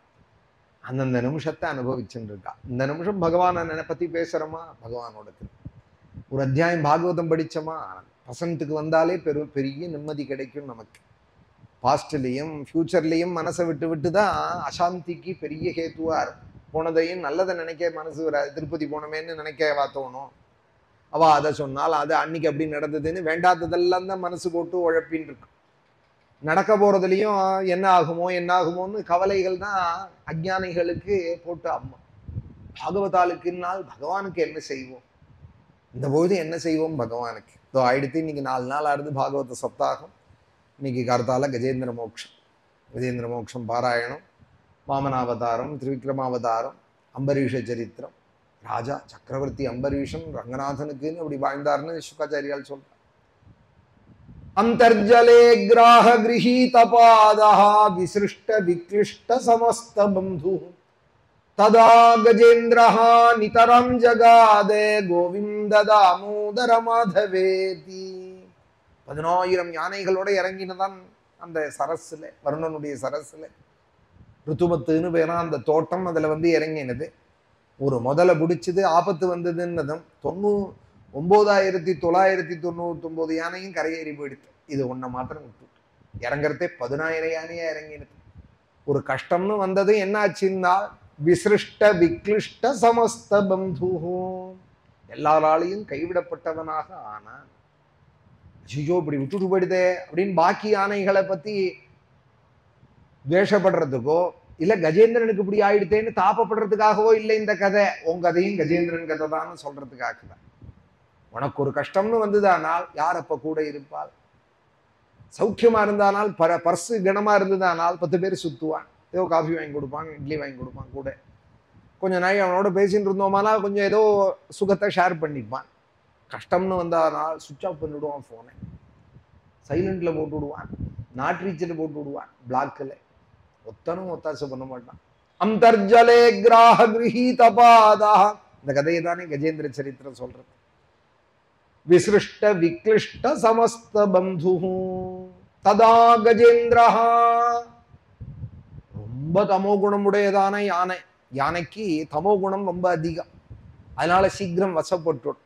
அந்தந்த நிமிஷத்தை அனுபவிச்சுட்டு இருக்கா. இந்த நிமிஷம் பகவானை பத்தி பேசுறோமா, பகவானோட ஒரு அத்தியாயம் பாகவதம் படிச்சோமா, ப்ரெசண்ட்டுக்கு வந்தாலே பெரிய நிம்மதி கிடைக்கும் நமக்கு. பாஸ்ட்லேயும் ஃபியூச்சர்லேயும் மனசை விட்டு விட்டு தான் அசாந்திக்கு பெரிய ஹேத்துவா இருக்கும். போனதையும் நல்லதை நினைக்க மனசு வராது. திருப்பதி போனமேன்னு நினைக்க தோணும். அவ அதை சொன்னால் அது அன்னைக்கு அப்படி நடந்ததுன்னு வேண்டாததெல்லாம் தான் மனசு போட்டு உழப்பின்னு இருக்கும். நடக்க போறதுலையும் என்ன ஆகுமோ என்ன ஆகுமோன்னு கவலைகள் தான் அஜ்ஞானிகளுக்கு போட்டு அம்மா. பாகவதாளுக்குன்னால் பகவானுக்கு என்ன செய்வோம், இந்த பொழுது என்ன செய்வோம் பகவானுக்கு. இதோ ஆயிடுத்து, இன்னைக்கு 4 நாள் ஆடுது பாகவத சப்தாகம். இன்னைக்கு கார்த்தால கஜேந்திர மோட்சம், கஜேந்திர மோட்சம் பாராயணம், வாமனாவதாரம், திரிவிக்ரமாவதாரம், அம்பரீஷ சரித்திரம் ராஜா சக்கரவர்த்தி அம்பரீஷன் ரங்கநாதனுக்குன்னு அப்படி வாழ்ந்தார்னு சுகாச்சாரியால் சொல்றார். அந்தர்ஜலே கிராஹ கிரஹீத பாதா விசிருஷ்ட விக்லிஷ்ட சமஸ்த பந்து ததா கஜேந்திரஹா நிதரம் ஜகாதே கோவிந்த தாமோதர மாதவேதி. 10,000 யானைகளோட இறங்கினதான் அந்த சரஸ்ல, வருணனுடைய சரஸ்ல. ருத்துமத்துன்னு பேரா அந்த தோட்டம். அதுல இறங்கினது. ஒரு முதல பிடிச்சது, ஆபத்து வந்ததுன்னதும் 99,999 யானையும் கரையேறி போயிடுது. இது ஒன்றை மாத்திரம் விட்டு இறங்குறதே 10,000 யானையா இறங்கினது. ஒரு கஷ்டம்னு வந்தது என்ன ஆச்சுன்னா விசிருஷ்ட விக்லிஷ்ட சமஸ்த பந்து, எல்லாராலையும் கைவிடப்பட்டவனாக ஆனான். ஐயோ இப்படி விட்டுட்டு போயிடுதே அப்படின்னு பாக்கி யானைகளை பத்தி துவேஷப்படுறதுக்கோ இல்ல கஜேந்திரனுக்கு இப்படி ஆயிடுத்தேன்னு தாப்பப்படுறதுக்காகவோ இல்லை இந்த கதை. உன் கதையும் கஜேந்திரன் கதை தான் சொல்றதுக்காக தான். உனக்கு ஒரு கஷ்டம்னு வந்ததானால் யார் அப்ப கூட இருப்பாள்? சௌக்கியமா இருந்தானால் பர்சு கனமா இருந்ததானால் 10 பேர் சுத்துவான். ஏதோ காஃபி வாங்கி கொடுப்பான், இட்லி வாங்கி கொடுப்பான். கூட கொஞ்சம் நாய் அவனோட பேசிட்டு இருந்தோமானா கொஞ்சம் ஏதோ சுகத்தை ஷேர் பண்ணிப்பான். கஷ்டம்னு வந்தானால் சுவிட்ச் ஆஃப் பண்ணிவிடுவான், போனை சைலண்ட்ல போட்டு விடுவான், நாட் ரீச்சர் போட்டு விடுவான், பிளாக்ல. ஒத்தனும் ஒத்தாசை பண்ண மாட்டான். அந்தர்ஜலே கிராஹ கிரஹீத பாதா, இந்த கதையை தானே கஜேந்திர சரித்திரம் சொல்றது. விசிருஷ்ட விக்லிஷ்ட சமஸ்த பந்து ததா கஜேந்திரஹா, ரொம்ப தமோ குணமுடையதான யானை. யானைக்கு தமோ குணம் ரொம்ப அதிகம், அதனால சீக்கிரம் வசப்பட்டுடும்.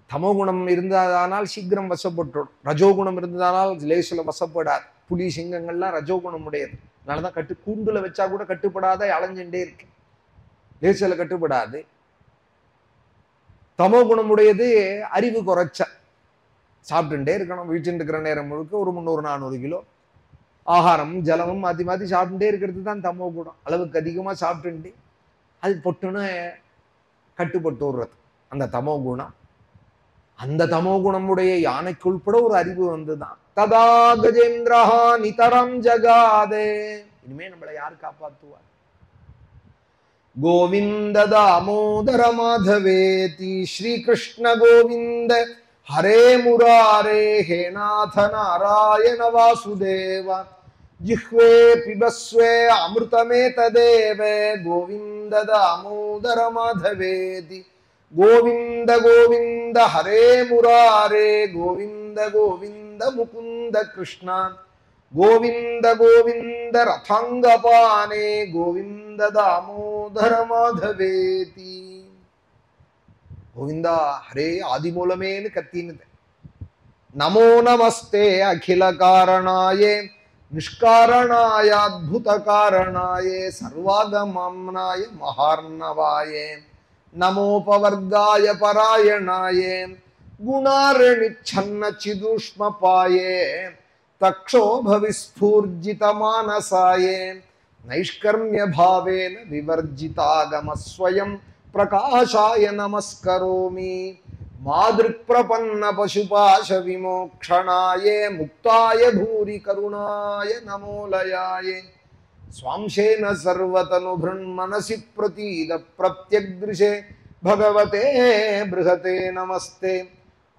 தமோ குணம் இருந்ததானால் சீக்கிரம் வசப்பட்டுடும். ரஜோகுணம் இருந்ததானால் லேசில வசப்படாது. புலி சிங்கங்கள்லாம் ரஜோகுணம் உடையது, அதனாலதான் கூண்டுல வச்சா கூட கட்டுப்படாத அலைஞ்சுட்டே இருக்கு, லேசில கட்டுப்படாது. தமோ குணமுடையது அறிவு குறைச்ச, சாப்பிட்டுட்டே இருக்கணும். வீட்டுட்டு இருக்கிற நேரம் முழுக்க ஒரு 300-400 கிலோ ஆகாரம் ஜலமும் மாத்தி மாத்தி சாப்பிட்டுட்டே இருக்கிறது தான் தமோ குணம். அளவுக்கு அதிகமா சாப்பிட்டுட்டு அது பொட்டுன்னு கட்டுப்பட்டு விடுறது அந்த தமோ குணம். அந்த தமோ குணமுடைய யானைக்கு உள்பட ஒரு அறிவு வந்துதான். ததா கஜேந்திரஹா நிதரம் ஜகாதே, இனிமே நம்மளை யார் காப்பாத்துவார்? கோவிந்த தாமோதர மாதவேதி ஸ்ரீகிருஷ்ண கோவிந்த ஹரே முராரே ஹே நாத நாராயண வாசுதேவ ஜிஹ்வே பிபஸ்வே அமிர்தமே ததேவே கோவிந்த தாமோதர மாதவேதி கோவிந்த கோவிந்த ஹரே முராரே கோவிந்த கோவிந்த முகுந்த கிருஷ்ணா கோவிந்த கோவிந்த ரதாங்கபானே கோவிந்த தாமோதர மாதவேதி. கோவிந்தா ஹரே ஆதி மூலமேன்னு கத்தினது. நமோ நமஸ்தே அகில காரணாயே நிஷ்காரணாய அத்புத காரணாயே சர்வாகமாம்னாய மகார்ணவாயே நமோபவர்காய பராயணாயே குணாரணிச்சன்ன சிதுஷ்மபாயே தக்ஷோபவிஸ்பூர்ஜித மானசாயே நைஷ்கர்மிய பாவேன விவர்ஜிதாகமஸ்வயம் பிரகாஷாய நமஸ்கரோமி மாதிருக் பிரபன்ன பசுபாஷ விமோக்ஷணாயே முக்தாய பூரி கருணாய நமோலயாயே ஸ்வாம்சேன சர்வதனு மனசி பிரதீத பிரத்யக்திருஷே பகவதே பிருஹதே நமஸ்தே.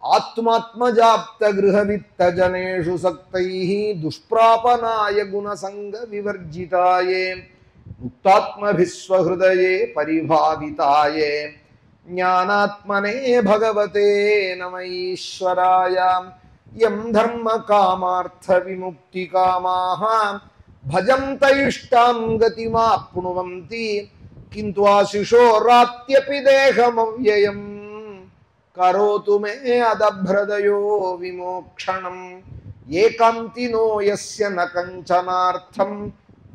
ஆத்மாத்மஜாப்த கிருஹவித்த ஜனேஷு சக்தைஹ துஷ்பிராபனாய குணசங்க விவர்ஜிதாயே முக்தாத்மபிஸ்வஹ்ருதயே பரிபாவிதாயே ஞானாத்மனே பகவதே நம ஈஸ்வராய. யம் தர்ம காமார்த்த விமுக்தி காமாஹ பஜந்த இஷ்டாம் கதிமாப்னுவந்தி கிந்து ஆசிஷோ ராத்யபி தேகமவ்யயம் கரோது மே அதப்ரதயோ விமோக்ஷணம் ஏகாந்தினோ யஸ்ய ந கஞ்சனார்த்தம்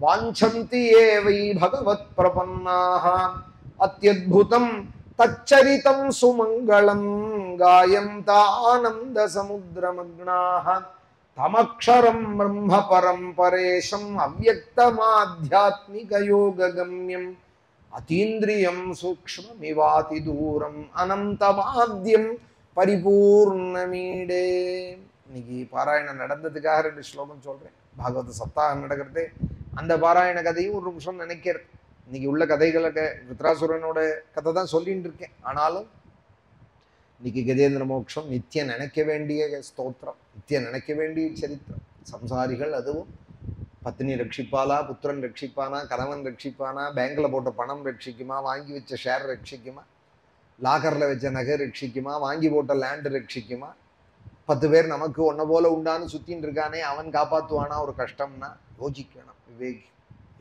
வாஞ்சந்தி ஏவை பகவத் பிரபன்னாஹ அத்யத்புதம் தச்சரிதம் சுமங்களம் காயந்த ஆனந்த சமுத்திரமக்னாஹ தமக்ஷரம் பிரம்ம பரம் பரேஷம் அவ்யக்தமாத்யாத்மிக யோககம்யம் அதீந்திரியம் சூக்ஷ்மமிவாதி தூரம் அனந்தமாத்யம் பரிபூர்ணமீடே. இன்னைக்கு பாராயணம் நடந்ததுக்காக 2 ஸ்லோகம் சொல்றேன். பாகவத சப்தாகம் நடக்கிறது, அந்த பாராயண கதையும் ஒரு நிமிஷம் நினைக்கிறது. இன்னைக்கு உள்ள கதைகளை விருத்ராசுரனோட கதை தான் சொல்லிட்டு இருக்கேன். ஆனாலும் இன்னைக்கு கஜேந்திர மோட்சம் நித்தியம் நினைக்க வேண்டிய ஸ்தோத்திரம், நித்தியம் நினைக்க வேண்டிய சரித்திரம். சம்சாரிகள் அதுவும் பத்னி ரட்சிப்பாளா, புத்திரன் ரட்சிப்பானா, கணவன் ரட்சிப்பானா, பேங்க்ல போட்ட பணம் ரட்சிக்குமா, வாங்கி வச்ச ஷேர் ரட்சிக்குமா, லாக்கர்ல வச்ச நகை ரட்சிக்குமா, வாங்கி போட்ட லேண்டு ரட்சிக்குமா, 10 பேர் நமக்கு ஒன்ன போல உண்டான்னு சுத்தின்னு இருக்கானே அவன் காப்பாத்துவானா ஒரு கஷ்டம்னா யோசிக்கணும். விவேகி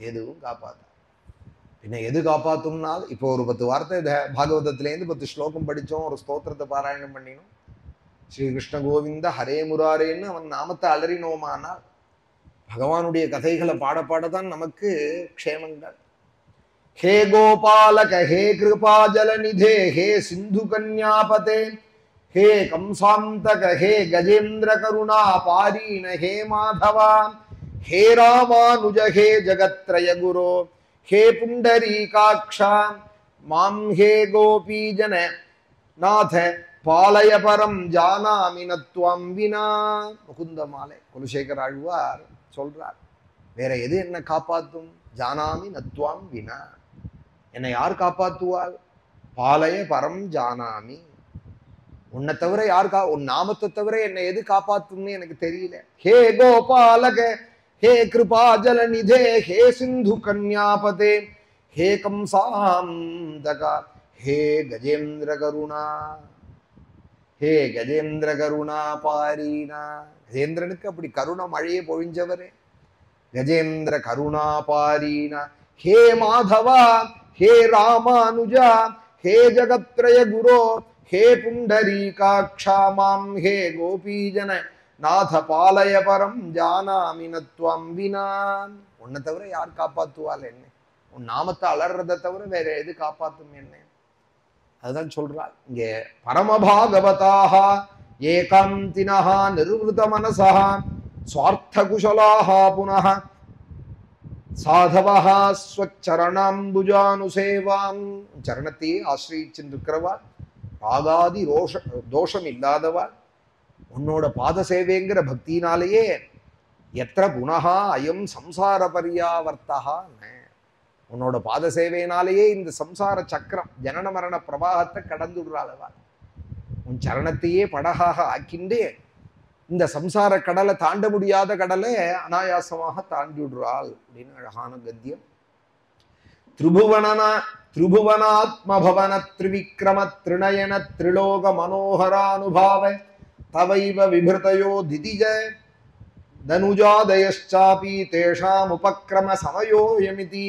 எதுவும் காப்பாத்த. பின்ன எது காப்பாத்தும்னால் இப்போ ஒரு 10 வார்த்தை பாகவதத்திலேருந்து 10 ஸ்லோகம் படித்தோம், ஒரு ஸ்தோத்திரத்தை பாராயணம் பண்ணினோம். ஸ்ரீகிருஷ்ண கோவிந்த ஹரே முராரேன்னு அவன் நாமத்தை அலறினோமானால் பகவானுடைய கதைகளை பாட பாடதான் நமக்கு க்ஷேமங்கள். ஹே கோபாலக ஹே கிருபா ஜலநிதே ஹே சிந்து கன்யாபதே ஹே கம்சாந்தக ஹே கஜேந்திர கருணா பாரீன ஹே மாதவா ஹே ராமானுஜ ஹே ஜகத்ரய குரோ ஹே புண்டரீகாக்ஷா மாம் ஹே கோபீஜன நாத பாலய பரம் ஜானாமி நத்வம் வினா. முகுந்த மாலை குலசேகர ஆழ்வார் சொல்றார், வேற எது என்ன காப்பாத்தும்? ஜானாமி நத்வாம் வினா, என்னை யார் காப்பாத்துவாள்? பாலய பரம் ஜானாமி, உன்னை தவிர யார் உன் நாமத்தை தவிர என்னை எது காப்பாத்தும்னு எனக்கு தெரியல. ஹே கோபாலக ஹே கிருபா ஜலநிதே ஹே சிந்து கன்யாபதே ஹே கம்சாந்தகா ஹே கஜேந்திர கருணா ஹே கஜேந்திர கருணா பாரீனா. கஜேந்திரனுக்கு அப்படி கருணா மழையை பொழிஞ்சவரே. கஜேந்திர கருணா பாரீனா ஹே மாதவா ஹே ராமானுஜா ஹே ஜகத்ரய குரோ ஹே புண்டரீகாக்ஷா மாம் ஹே கோபீஜன நாத பாலய பரம் ஜானாமி நத்வம் வினா. உன்னை தவிர யார் காப்பாத்துவாள் என்ன? உன் நாமத்தை அலறதை தவிர வேற எது காப்பாத்தும் என்ன? அதுதான் சொல்றாள் இங்கே. பரமபாகவதாக ஏகாந்தினஹ நிர்வృత மனசஹ ஸ்வார்த்த குஷலாஹ புனஹ சாதவஹ ஸ்வச்சரணாம்புஜானுசேவாம். சரணத்தையே ஆசிரியிச்சிருக்கிறவா, ராகாதி தோஷம் இல்லாதவா, உன்னோட பாத சேவைங்கிற பக்தினாலேயே எத்திர புனகா அயம் சம்சார பரியாவர்த்தகா, உன்னோட பாத சேவையினாலேயே இந்த சம்சார சக்கரம் ஜனன மரண பிரவாகத்தை கடந்துடுறாளவா. உன் சரணத்தையே படகாக ஆக்கிண்டே இந்த சம்சார கடலை தாண்ட முடியாத கடலை அனாயாசமாக தாண்டி விடுறாள் அப்படின்னு அழகான கத்தியம். திரிபுவனாத்மபவன திரிவிக்ரம திரிநயன திரிலோக மனோகரானுபாவ தவைவ விபிருதயோ திதிஜ தனுஜாதயச்சாபி தேஷாம் உபக்ரம சமயோயமிதி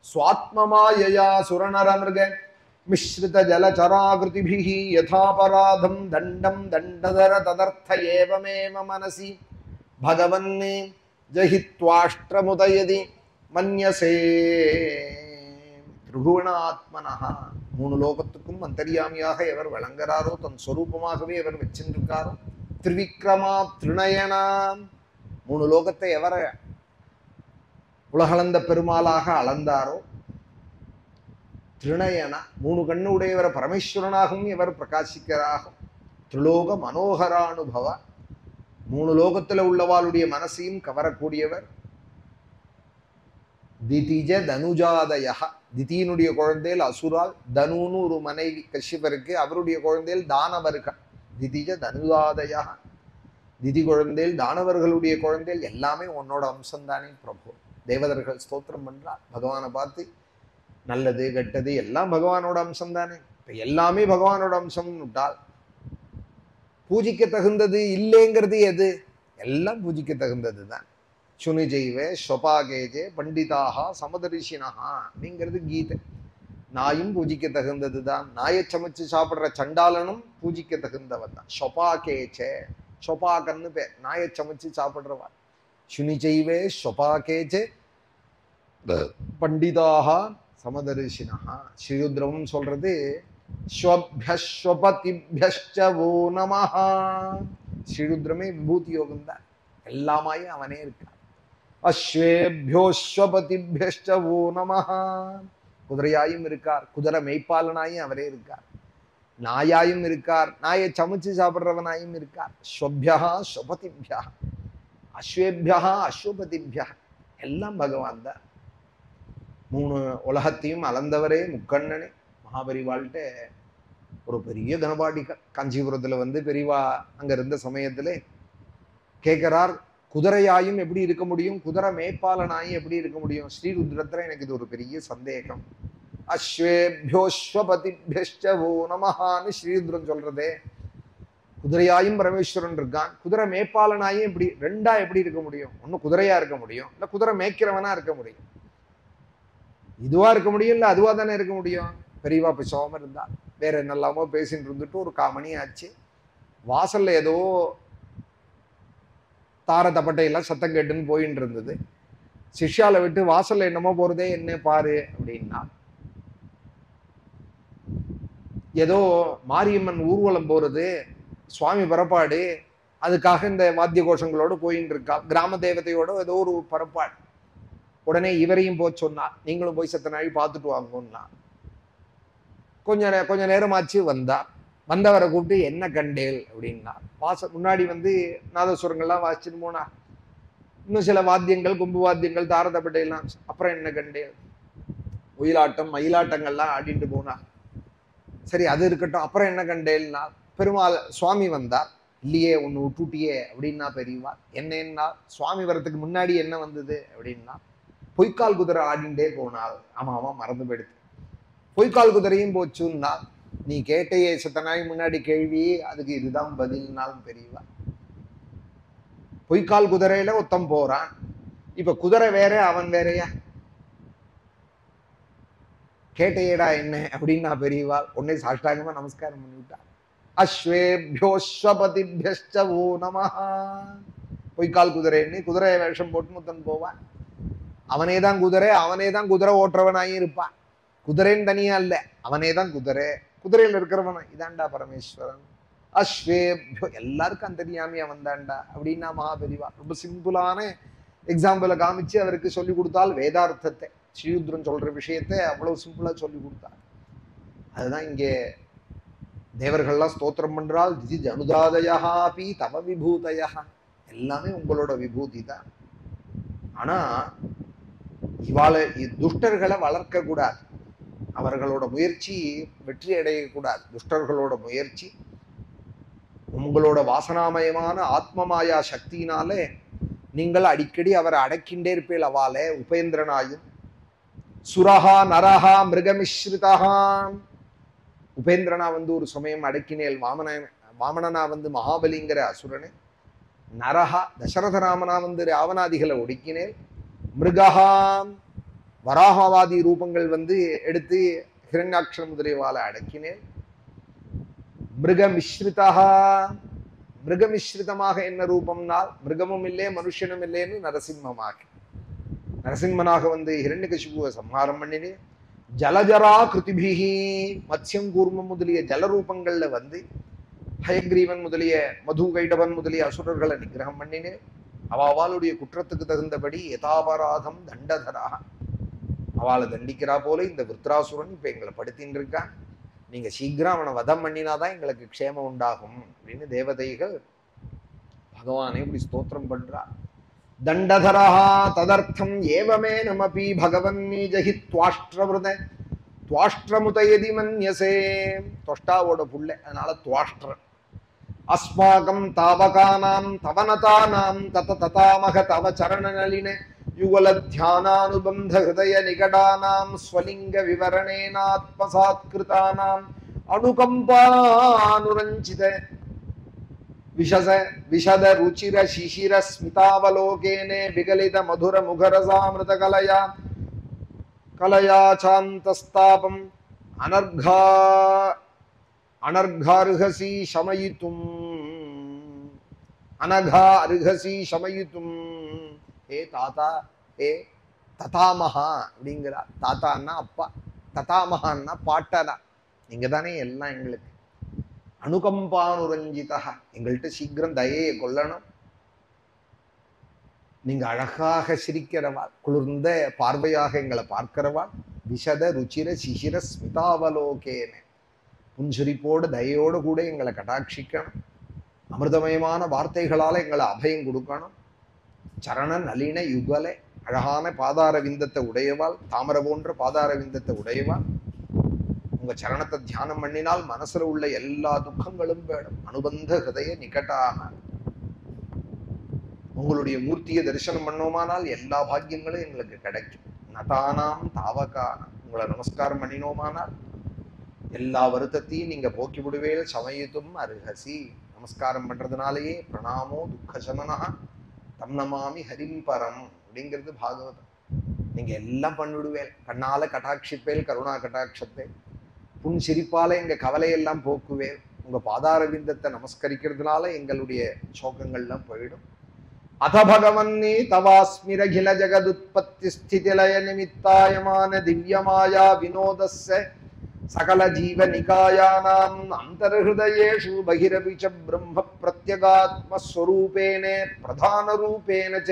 ஸ்வாத்மமாயயா சுரநரமிருக மிஸ்ரித ஜலச்சராகிருதிபிஹி யதாபராதம் தண்டம் தண்டதர ததர்த்த ஏவமேவ மனசி பகவன்னே ஜஹித்வாஷ்ட்ரமுதயதி மன்யசே. திரிபுவனாத்மனஹ, 3 லோகத்துக்கும் அந்தர்யாமியாக எவர் விளங்குறாரோ, தன் சொரூபமாகவே எவர் வச்சிருக்காரோ, திரிவிக்ரமா திருநயனா, 3 லோகத்தை எவர உலகளந்த பெருமாளாக அளந்தாரோ, திருநயனா 3 கண்ணு உடையவர பரமேஸ்வரனாகவும் எவர் பிரகாசிக்கிறாகும், திரிலோக மனோகரானுபவ 3 லோகத்துல உள்ளவாளுடைய மனசையும் கவரக்கூடியவர், திதிஜ தனுஜாதய, திதியினுடைய குழந்தையில் அசுரால், தனுன்னு ஒரு மனைவி கஷ்யபருக்கு, அவருடைய குழந்தையில் தானவர்கள், திதிஜ தனுஜாதய, திதி குழந்தையில் தானவர்களுடைய குழந்தையில் எல்லாமே உன்னோட அம்சம்தானே பிரபு. தேவதர்கள் ஸ்தோத்திரம் பண்றா பகவானை பார்த்து, நல்லது கெட்டது எல்லாம் பகவானோட அம்சம் தானே. இப்ப எல்லாமே பகவானோட அம்சம் விட்டால் பூஜிக்க தகுந்தது இல்லைங்கிறது எது? எல்லாம் பூஜிக்க தகுந்தது தான். சுனி ஜெய்வே ஸ்வபாகேஜே பண்டிதாக சமதரிசினஹா அப்படிங்கிறது கீதை. நாயும் பூஜிக்க தகுந்தது தான். நாயை சமைச்சு சாப்பிட்ற சண்டாளனும் பூஜிக்க தகுந்தவன் தான். ஸ்வபாகேச்சே, ஸ்வபாகன்னு பேர், நாயை சமைச்சு சாப்பிட்றவா. சுனி ஜெய்வே ஸ்வபாகேச்சே பண்டிதாக சமதரிசினஹா. ஸ்ரீருத்ரமும் சொல்றது ஸ்வபதிபியோ நமஹ. ஸ்ரீருத்ரமே விபூதி யோகம் தான், எல்லாமாயும் அவனே இருக்கான். அஸ்வேபியோஸ்வபதிபியோ நமஹ. குதிரையாயும் இருக்கார், குதிரை மெய்ப்பாலனாயும் அவரே இருக்கார். நாயாயும் இருக்கார், நாயை சமைச்சு சாப்பிட்றவனாயும் இருக்கார். ஸ்வபியா ஸ்வபதிபியா அஸ்வேபியா அஸ்வபதிபியா எல்லாம் பகவான் தான். மூணு உலகத்தையும் அளந்தவரே முக்கண்ணனே. மகாபெரிவாள்கிட்ட ஒரு பெரிய கனபாடி காஞ்சிபுரத்துல வந்து பெரியவா அங்க இருந்த சமயத்துல கேட்கிறார், குதிரையாயும் எப்படி இருக்க முடியும், குதிரை மேய்ப்பாளனாயும் எப்படி இருக்க முடியும்? ஸ்ரீருத்ரத்துல எனக்கு இது ஒரு பெரிய சந்தேகம். அஸ்வேபியோஸ்வபதிபியோ நமஹான்னு ஸ்ரீருத்ரன் சொல்றதே. குதிரையாயும் பரமேஸ்வரன் இருக்கான், குதிரை மேய்ப்பாளனாயும் எப்படி ரெண்டா எப்படி இருக்க முடியும்? ஒன்னும் குதிரையா இருக்க முடியும், இல்ல குதிரை மேய்க்கிறவனா இருக்க முடியும். இதுவா இருக்க முடியும், இல்ல அதுவா தானே இருக்க முடியும். பெரியவா பேசாம இருந்தா. வேற என்னெல்லாமோ பேசிட்டு இருந்துட்டு ஒரு 1/4 மணி ஆச்சு. வாசல்ல ஏதோ தார தப்பட்டையெல்லாம் சத்தம் கேட்டுன்னு போயின்னு இருந்தது. சிஷ்யால விட்டு வாசல்ல என்னமோ போறதே, என்ன பாரு அப்படின்னா. ஏதோ மாரியம்மன் ஊர்வலம் போறது, சுவாமி புறப்பாடு, அதுக்காக இந்த வாத்திய கோஷங்களோடு போயின்னு இருக்கா. கிராம தேவதையோட ஏதோ ஒரு புறப்பாடு. உடனே இவரையும் போய் சொன்னா, நீங்களும் போய் செத்த நாளி பார்த்துட்டு வாங்கன்னா. கொஞ்ச நேரமாச்சு வந்தா. வந்தவரை கூப்பிட்டு என்ன கண்டேல் அப்படின்னா. முன்னாடி வந்து நாதஸ்வரங்கள்லாம் வாசிச்சுட்டு போனா. இன்னும் சில வாத்தியங்கள், கும்பு வாத்தியங்கள், தாரதப்பட்டையெல்லாம். அப்புறம் என்ன கண்டேல்? ஒயிலாட்டம் மயிலாட்டங்கள்லாம் ஆடிட்டு போனா. சரி, அது இருக்கட்டும். அப்புறம் என்ன கண்டேல்னா, பெருமாள் சுவாமி வந்தார். இல்லையே, ஒன்னு விட்டுட்டியே அப்படின்னா பெரியவா. என்னன்னா, சுவாமி வரத்துக்கு முன்னாடி என்ன வந்தது அப்படின்னா, பொய்க்கால் குதிரை ஆடிண்டே போனாள். ஆமா மறந்து போயிடுது. பொய்க்கால் குதிரையும் போச்சுன்னா, நீ கேட்டையே சத்தனாய் முன்னாடி கேள்வி, அதுக்கு இதுதான் பதில்னாலும் பெரியவா. பொய்க்கால் குதிரையில ஒத்தம் போறான். இப்ப குதிரை வேற, அவன் வேறையா? கேட்டையடா என்ன அப்படின்னா பெரியவா உடனே சாஷ்டாங்கமா நமஸ்காரம் பண்ணிவிட்டா. அஸ்வேபியோஸ்வபதிபியோ நமஹா. பொய்க்கால் குதிரைன்னு குதிரையை வேஷம் போட்டு முத்தன் போவான். அவனேதான் குதிரை, அவனேதான் குதிரை ஓட்டுறவனாயும் இருப்பான். குதிரைன்னு தனியா இல்ல, அவனேதான் குதிரை, குதிரையில இருக்கிறவன் இதாண்டா பரமேஸ்வரன். அஸ்வேபியோ, எல்லாருக்கும் அந்தரியாமியா வந்தாண்டா அப்படின்னா மகாபெரிவா ரொம்ப சிம்பிளான எக்ஸாம்பிளை காமிச்சு அவருக்கு சொல்லி கொடுத்தால் வேதார்த்தத்தை. ஸ்ரீருத்ரன் சொல்ற விஷயத்தை அவ்வளவு சிம்பிளா சொல்லி கொடுத்தார். அதுதான் இங்கே தேவர்கள்லாம் ஸ்தோத்திரம் பண்றால், திதி ஜனுதாதயாபி தவ விபூதயா, எல்லாமே உங்களோட விபூதி தான். ஆனா இவாளை துஷ்டர்களை வளர்க்க கூடாது, அவர்களோட முயற்சி வெற்றி அடையக்கூடாது. துஷ்டர்களோட முயற்சி உங்களோட வாசனாமயமான ஆத்மமாயா சக்தியினாலே நீங்கள் அடிக்கடி அவரை அடக்கின்றே இருப்பீள். அவாலே உபேந்திரனாயும் சுரஹா நரஹா மிருகமிஸ்ரிதஹா. உபேந்திரனா வந்து ஒரு சமயம் அடக்கினேல். வாமனனா வந்து மகாபலிங்கிற அசுரனே. நரஹா தசரதராமனா வந்து ராவணாதிகளை ஒடுக்கினேல். மிருகஹா வராகவாதி ரூபங்கள் வந்து எடுத்து ஹிரண்யாட்ச முதலியவாளை அடக்கினேன். மிருகமிஸ்ரிதஹா, மிருகமிஸ்ரிதமாக என்ன ரூபம்னால் மிருகமும் இல்லை மனுஷனும் இல்லைன்னு நரசிம்மமாக, நரசிம்மனாக வந்து ஹிரண்யகசிபுவை சம்ஹாரம் பண்ணினேன். ஜலஜரா கிருதிபிகி, மத்யம் கூர்மம் முதலிய ஜலரூபங்கள்ல வந்து ஹயக்ரீவன் முதலிய மது கைடவன் முதலிய அசுரர்களை நிகிரகம் பண்ணினேன். அவளுடைய குற்றத்துக்கு தகுந்தபடி யதாபராதம் தண்டதராக, அவளை தண்டிக்கிறா போல இந்த விருத்ராசுரன் இப்ப எங்களை படுத்தின்னு இருக்கான். நீங்க சீக்கிரம் அவனை வதம் பண்ணினாதான் எங்களுக்கு க்ஷேமம் உண்டாகும் அப்படின்னு தேவதைகள் பகவானை இப்படி ஸ்தோத்திரம் பண்றா. தண்டதரஹா ததர்த்தம் ஏவமே நமபி பகவன் நீஜஹி துவாஷ்டிரவிருத துவாஷ்டிரமுதயதி மன்யசே. தொஷ்டாவோட புள்ள, அதனால துவாஷ்டிர. அஸ்மாகம் தாவகானாம் தவனதானாம் தத ததாமக தவ சரண நளின யுகல தியானானுபந்த ஹிருதய நிகடானாம் ஸ்வலிங்க விவரணேனாத்மசாத்கிருதானாம் அனுகம்பானுரஞ்சித விஷத ருச்சிர சிசிர ஸ்மிதாவலோகேனே விகலித மதுர முகரசாமிருத கலயா கலயா சாந்தஸ்தாபம் அனர்கார்ஹசி சமயித்தும் அனகா அருகசி சமயித்தும். ஏ தாத்தா, ஏ ததாமஹா அப்படிங்கிறா. தாத்தான்னா அப்பா, ததாமஹான்னா பாட்டனா. நீங்க தானே எல்லாம் எங்களுக்கு. அனுகம்பானுரஞ்சிதா, எங்கள்கிட்ட சீக்கிரம் தயையை கொள்ளணும். நீங்க அழகாக சிரிக்கிறவாள், குளிர்ந்த பார்வையாக எங்களை பார்க்கிறவாள். விஷத ருச்சிர சிசிர ஸ்மிதாவலோகேன, புன்சிரிப்போடு தயையோடு கூட எங்களை கடாட்சிக்கணும். அமிர்தமயமான வார்த்தைகளால எங்களை அபயம் கொடுக்கணும். சரண நளின யுகலை, அழகான பாதார விந்தத்தை உடையவாள், தாமரை போன்ற பாதார விந்தத்தை உடையவாள். உங்க சரணத்தை தியானம் பண்ணினால் மனசுல உள்ள எல்லா துக்கங்களும் வேடும். அனுபந்த ஹிருதய நிகட்டாக உங்களுடைய மூர்த்தியை தரிசனம் பண்ணோமானால் எல்லா பாக்கியங்களும் எங்களுக்கு கிடைக்கும். நதானாம் தாவகான உங்களை நமஸ்காரம் பண்ணினோமானால் எல்லா வருத்தத்தையும் நீங்க போக்கி விடுவேல். சமயத்தும் அருகசி நமஸ்காரம் பண்றதுனாலேயே பிரணாமோ துக்கசமனா தம் நமாமி ஹரிம் பரம் அப்படிங்கிறது பாகவதம். நீங்க எல்லாம் பண்ணிவிடுவேல். கண்ணால கட்டாட்சிப்பேல், கருணா கட்டாட்சப்பேல். புன் சிரிப்பால எங்க கவலையெல்லாம் போக்குவேல். உங்க பாதார விந்தத்தை நமஸ்கரிக்கிறதுனால எங்களுடைய சோகங்கள்லாம் போயிடும். அத பகவன்னே தவாஸ்மிரகில ஜகதுத்பத்தி ஸ்திதிலய நிமித்தாயமான திவ்யமாயா வினோதஸ்ய சகல ஜீவ நிகாயானாம் அந்தர்ஹிருதயேஷு பகிரபிச்ச பிரம்ம பிரத்யகாத்மஸ்வரூபேனே பிரதான ரூபேன ச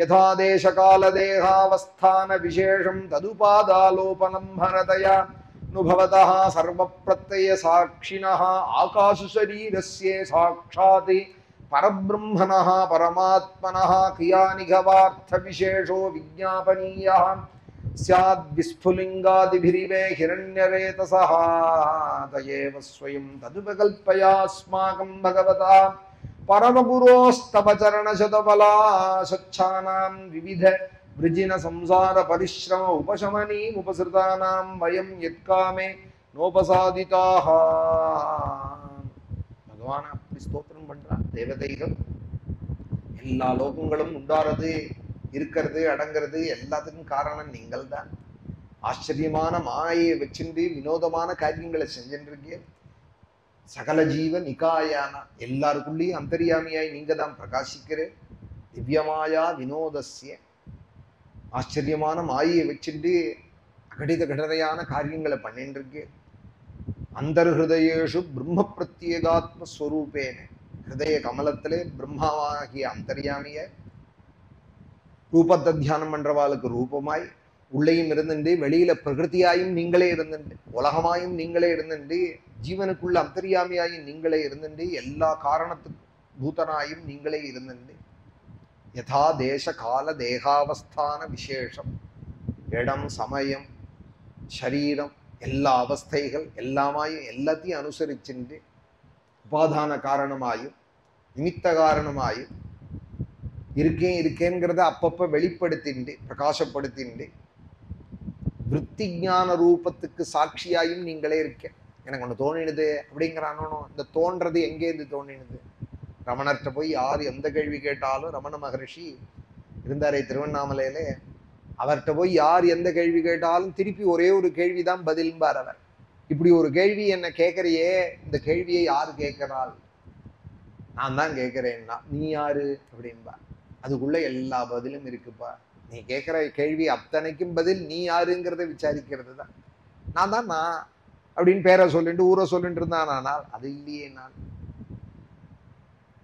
யதா தேச கால தேகாவஸ்தான விசேஷம் ததுபாதாலோபலம்பனதயா அனுபவதः சர்வ பிரத்யய சாட்சிணः ஆகாசு சரீரஸ்ய சாட்சாத் பரபிரம்மணः பரமாத்மனः கியாநிகவார்த்த விசேஷோ விஜ்ஞாபனீயः ஸ்யாத் விஸ்ஃபுலிங்காதிபிரிவே ஹிரண்யரேதசः தயேவ ஸ்வயம் ததுபகல்பயாஸ்மாகம் பகவதா பரமகுரோஸ்தவ சரணசதபலா சச்சானாம் விவித விருஜின சம்சார பரிஸ்ரம உபசமனீம் உபசிருதானாம் வயம் யத்காமே நோபசாதிதாக. பகவான் அப்படி ஸ்தோத்திரம் பண்றான். தேவதைகள் எல்லா லோகங்களும் உண்டாறது, இருக்கிறது, அடங்கிறது எல்லாத்துக்கும் காரணம் நீங்கள் தான். ஆச்சரியமான மாயை வச்சிருந்து வினோதமான காரியங்களை செஞ்சிருக்கீங்க. சகல ஜீவ நிகாயான எல்லாருக்குள்ளேயும் அந்தரியாமியாய் நீங்க தான் பிரகாசிக்கிறேன். திவ்யமாயா வினோதஸ்ய ஆச்சரியமான மாயை வச்சுட்டு அகடித கடனையான காரியங்களை பண்ணிட்டு இருக்கு. அந்தர்ஹிருதயேஷு பிரம்ம பிரத்யேகாத்மஸ்வரூபேன ஹிருதய கமலத்திலே பிரம்மாவாகிய அந்தர்யாமிய ரூபத்தை தியானம் பண்றவாளுக்கு ரூபமாய் உள்ளேயும் இருந்துட்டு வெளியில பிரகிருதியாயும் நீங்களே இருந்துட்டு உலகமாயும் நீங்களே இருந்துட்டு ஜீவனுக்குள்ள அந்தர்யாமியாயும் நீங்களே இருந்துட்டு எல்லா காரணத்துக்கு பூதனாயும் நீங்களே இருந்துட்டு யதா தேச கால தேகாவஸ்தான விசேஷம் இடம் சமயம் சரீரம் எல்லா அவஸ்தைகள் எல்லாமாயும் எல்லாத்தையும் அனுசரிச்சுட்டு உபாதான காரணமாயும் நிமித்த காரணமாயும் இருக்கேங்கிறத அப்பப்ப வெளிப்படுத்திண்டு பிரகாசப்படுத்திண்டு விருத்தி ஞான ரூபத்துக்கு சாட்சியாயும் நீங்களே இருக்க. எனக்கு ஒண்ணு தோணினுது அப்படிங்கிறானோ, இந்த தோன்றது எங்கேருந்து தோணினுது? ரமணர்கிட்ட போய் யார் எந்த கேள்வி கேட்டாலும், ரமண மகரிஷி இருந்தாரே திருவண்ணாமலையில, அவர்கிட்ட போய் யார் எந்த கேள்வி கேட்டாலும் திருப்பி ஒரே ஒரு கேள்விதான் பதில்பார் அவர். இப்படி ஒரு கேள்வி என்ன கேட்கறியே, இந்த கேள்வியை யாரு கேட்கிறாள்? நான் தான் கேட்கிறேன்னா. நீ யாரு அப்படின்பா. அதுக்குள்ள எல்லா பதிலும் இருக்குப்பா. நீ கேட்கிற கேள்வி அத்தனைக்கும் பதில் நீ யாருங்கிறத விசாரிக்கிறது தான். நான் தான் நான் அப்படின்னு பேரை சொல்லிட்டு ஊரை சொல்லிட்டு இருந்தான். ஆனால் அது இல்லையே, நான்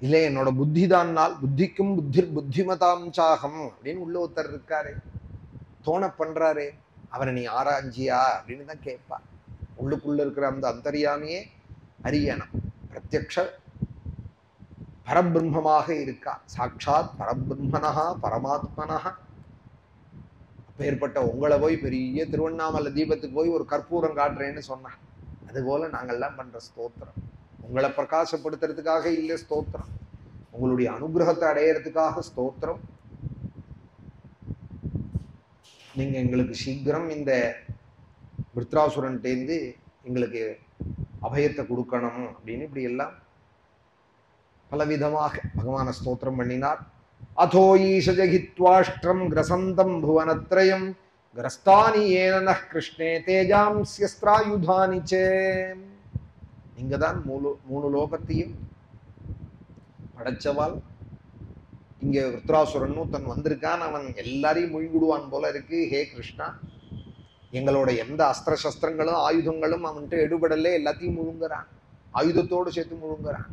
இல்லை, என்னோட புத்தி தான். நாள் புத்திக்கும் புத்திமதாம் சாகம் அப்படின்னு உள்ள ஒருத்தர் இருக்காரு, தோண பண்றாரு. அவரை நீ ஆராய்ஞ்சியா அப்படின்னு தான் கேட்பா. உள்ளுக்குள்ள இருக்கிற அந்த அந்தர்யாமியே அறியணும். பிரத்யக்ஷ பரபிரம்மமாக இருக்கா. சாட்சாத் பரபிரம்மனஹா பரமாத்மனஹா. அப்பேற்பட்ட உங்களை போய் பெரிய திருவண்ணாமலை தீபத்துக்கு போய் ஒரு கற்பூரம் காட்டுறேன்னு சொன்னான். அதுபோல நாங்கள்லாம் பண்ற ஸ்தோத்திரம் உங்களை பிரகாசப்படுத்துறதுக்காக இல்லை, ஸ்தோத்திரம் உங்களுடைய அனுகிரகத்தை அடையறதுக்காக ஸ்தோத்திரம். நீங்க எங்களுக்கு சீக்கிரம் இந்த விருத்ராசுரன்டேந்து எங்களுக்கு அபயத்தை கொடுக்கணும் அப்படின்னு இப்படி எல்லாம் பலவிதமாக பகவான ஸ்தோத்திரம் பண்ணினார். அதோ ஈஷஜகித்வாஷ்டிரம் கிரசந்தம் புவனத்ரயம் கிரஸ்தானி ஏன கிருஷ்ணே தேஜாம்ஸ்யஸ்திராயுதானி சே. நீங்க தான் மூணு லோகத்தையும் படைச்சவாள். இங்க விருத்ராசுரன்னு தன் வந்திருக்கான், அவன் எல்லாரையும் முழுங்கிடுவான் போல இருக்கு. ஹே கிருஷ்ணா, எங்களோட எந்த அஸ்திர சஸ்திரங்களும் ஆயுதங்களும் அவன்கிட்ட எடுபடல, எல்லாத்தையும் முழுங்குறான், ஆயுதத்தோடு சேர்த்து முழுங்குறான்.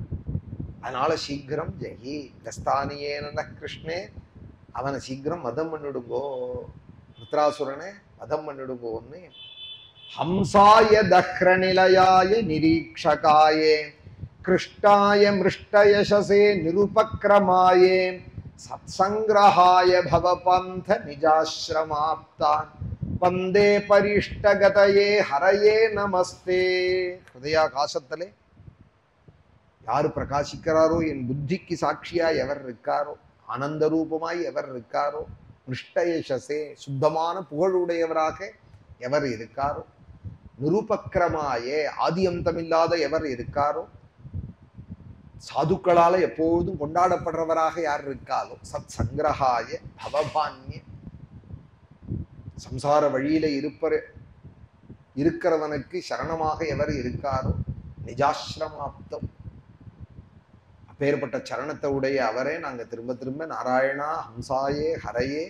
அதனால சீக்கிரம் ஜெயி கஸ்தானியேன கிருஷ்ணே, அவனை சீக்கிரம் வதம் பண்ணிடுங்கோ, விருத்ராசுரனை வதம் பண்ணிடுங்கோன்னு. ஹம்சாய தஹ்ரநிலையாய நிரீக்ஷகாயே கிருஷ்டாய மிருஷ்டயசே நிருபக்ரமாயே சத்சங்கிரஹாய பவபந்த நிஜாஸ்ரமாப்தான் வந்தே பரிஷ்டகதயே ஹரயே நமஸ்தே. ஹிருதயாகாசத்திலே யாரு பிரகாசிக்கிறாரோ, என் புத்திக்கு சாட்சியா எவர் இருக்காரோ, ஆனந்த ரூபமாய் எவர் இருக்காரோ, நிஷ்டயசே சுத்தமான புகழுடையவராக எவர் இருக்காரோ, நிருபக்கிரமாயே ஆதியந்தமில்லாத எவர் இருக்காரோ, சாதுக்களால எப்பொழுதும் கொண்டாடப்படுறவராக யார் இருக்காரோ, சத் சங்கிரஹாய பவபான்ய சம்சார வழியில இருக்கிறவனுக்கு சரணமாக எவர் இருக்காரோ, நிஜாஸ்ரமாப்தம் அப்பேற்பட்ட சரணத்தை உடைய அவரே நாங்க திரும்ப திரும்ப நாராயணா ஹம்சாயே ஹரையே,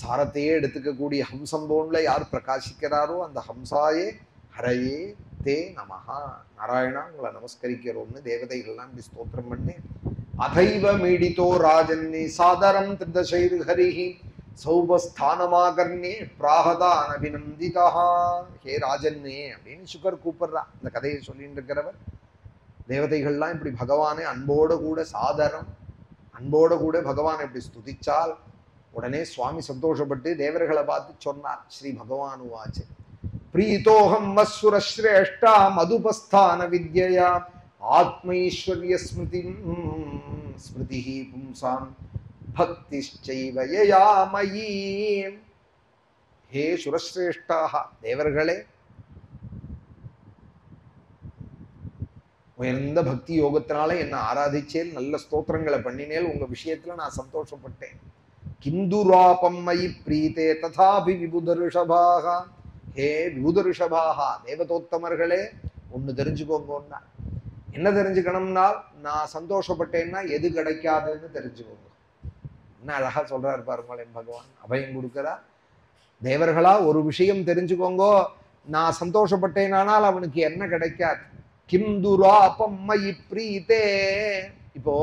சாரத்தையே எடுத்துக்கக்கூடிய ஹம்சம்போன்ல யார் பிரகாசிக்கிறாரோ அந்த ஹம்சாயே ஹரையே தே நமஹா. நாராயணா உங்களை நமஸ்கரிக்கிறோம்னு தேவதைகள்லாம் இப்படி ஸ்தோத்திரம் பண்ணி, அதைவ மீடித்தோ ராஜன்னி சாதரம் திருதசைரு ஹரிஹி சௌபஸ்தானமாகர்ணே பிராகதான் அபிநந்திதா. ஹே ராஜன்னே அப்படின்னு சுகர் கூப்பிடுறா. இந்த கதையை சொல்லிட்டு இருக்கிறவர் தேவதைகள்லாம் இப்படி பகவானை அன்போடு கூட சாதரம் அன்போடு கூட பகவானை இப்படி ஸ்துதிச்சால் உடனே சுவாமி சந்தோஷப்பட்டு தேவர்களை பார்த்து சொன்னார். ஸ்ரீ பகவான் உவாச்சு, பிரீதோகம் வசுர ஸ்ரேஷ்டா மதுபஸ்தான வித்யா ஆத்மைஸ்வர்ய ஸ்மிருதி ஸ்மிருதி பும்சாம் பக்திச்சைவ யயா மயி. ஹே சுரஸ்ரேஷ்டாக தேவர்களே, உயர்ந்த பக்தி யோகத்தினால என்ன ஆராதிச்சேல், நல்ல ஸ்தோத்திரங்களை பண்ணினேல், உங்க விஷயத்துல நான் சந்தோஷப்பட்டேன். கிந்துராபம் மயி பிரீதே ததாபி விபுத ரிஷபாக. ஹே விபுத ரிஷபாக தேவதோத்தமர்களே, ஒண்ணு தெரிஞ்சுக்கோங்கன்னா. என்ன தெரிஞ்சுக்கணும்னா, நான் சந்தோஷப்பட்டேன்னா எது கிடைக்காதுன்னு தெரிஞ்சுக்கோங்க. என்ன அழகா சொல்றாரு பாருங்களேன் பகவான், அபயம் கொடுக்கிறா. தேவர்களா ஒரு விஷயம் தெரிஞ்சுக்கோங்க, நான் சந்தோஷப்பட்டேனானால் அவனுக்கு என்ன கிடைக்காது. கிந்துராபம் மயி பிரீதே. இப்போ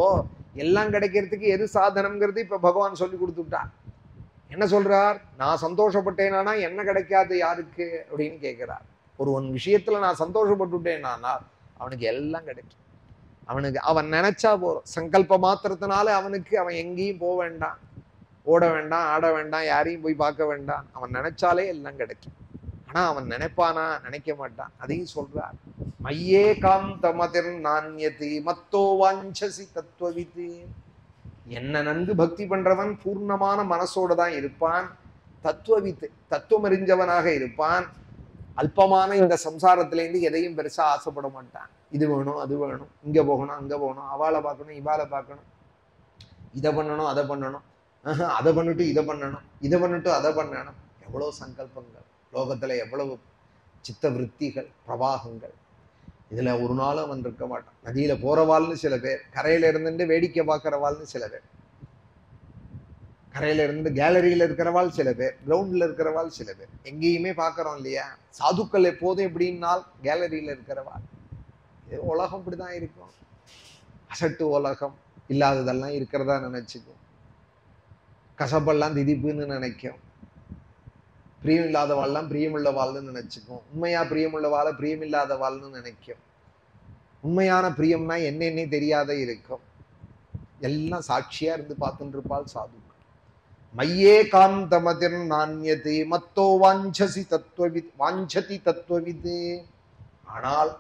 எல்லாம் கிடைக்கிறதுக்கு எது சாதனம்ங்கிறது இப்ப பகவான் சொல்லி கொடுத்துட்டார். என்ன சொல்றார், நான் சந்தோஷப்பட்டேனானா என்ன கிடைக்காது யாருக்கு அப்படின்னு கேட்கிறார். ஒருவன் விஷயத்துல நான் சந்தோஷப்பட்டுட்டேனானா அவனுக்கு எல்லாம் கிடைக்கும். அவனுக்கு அவன் நினைச்சா போறோம், சங்கல்ப மாத்திரத்தினால அவனுக்கு அவன் எங்கேயும் போக வேண்டாம், ஓட வேண்டாம், ஆட வேண்டாம், யாரையும் போய் பார்க்க வேண்டாம். அவன் நினைச்சாலே எல்லாம் கிடைக்கும். ஆனா அவன் நினைப்பானா, நினைக்க மாட்டான். அதையும் சொல்றார். மையே காந்தமதிர் நான்யதி மத்தோ வாஞ்சசி தத்துவவிதி. என்ன நன்கு பக்தி பண்றவன் பூர்ணமான மனசோட தான் இருப்பான். தத்துவவித்து தத்துவம் அறிஞ்சவனாக இருப்பான். அல்பமான இந்த சம்சாரத்திலேருந்து எதையும் பெருசா ஆசைப்பட மாட்டான். இது வேணும், அது வேணும், இங்க போகணும், அங்க போகணும், அவளை பார்க்கணும், இவாளை பார்க்கணும், இதை பண்ணணும், அதை பண்ணணும், அதை பண்ணிட்டு இதை பண்ணணும், இதை பண்ணிட்டு அதை பண்ணணும். எவ்வளவு சங்கல்பங்கள் லோகத்துல, எவ்வளவு சித்த விற்த்திகள் பிரவாகங்கள். இதுல ஒரு நாளும் அவன் இருக்க மாட்டான். நதியில போறவாள்னு சில பேர், கரையில இருந்துட்டு வேடிக்கை பார்க்கறவாள்னு சில பேர், கரையில இருந்து கேலரியில இருக்கிறவாள் சில பேர், கிரவுண்ட்ல இருக்கிறவாள் சில பேர். எங்கேயுமே பார்க்கறோம் இல்லையா? சாதுக்கள் எப்போதும் எப்படின்னால் கேலரியில இருக்கிறவாள். உலகம் இப்படிதான் இருக்கும். அசட்டு உலகம், இல்லாததெல்லாம் இருக்கிறதா நினைச்சுக்கும். கசப்பெல்லாம் திதிப்புன்னு நினைக்கும். பிரியம் இல்லாத வாழ்லாம் பிரியமுள்ள வாழ்னு நினைச்சுக்கும். உண்மையா பிரியமுள்ள வாழ பிரியமில்லாத வாழ்னு நினைக்கும். உண்மையான பிரியம்னா என்னன்னே தெரியாத இருக்கும். எல்லாம் சாட்சியா இருந்து பார்த்துட்டு இருப்பாள் சாதுக்கள். மையே காந்தமதிர் நான்யதி மத்தோ வாஞ்சசி தத்துவவித் வாஞ்சதி தத்துவவித். ஆனால்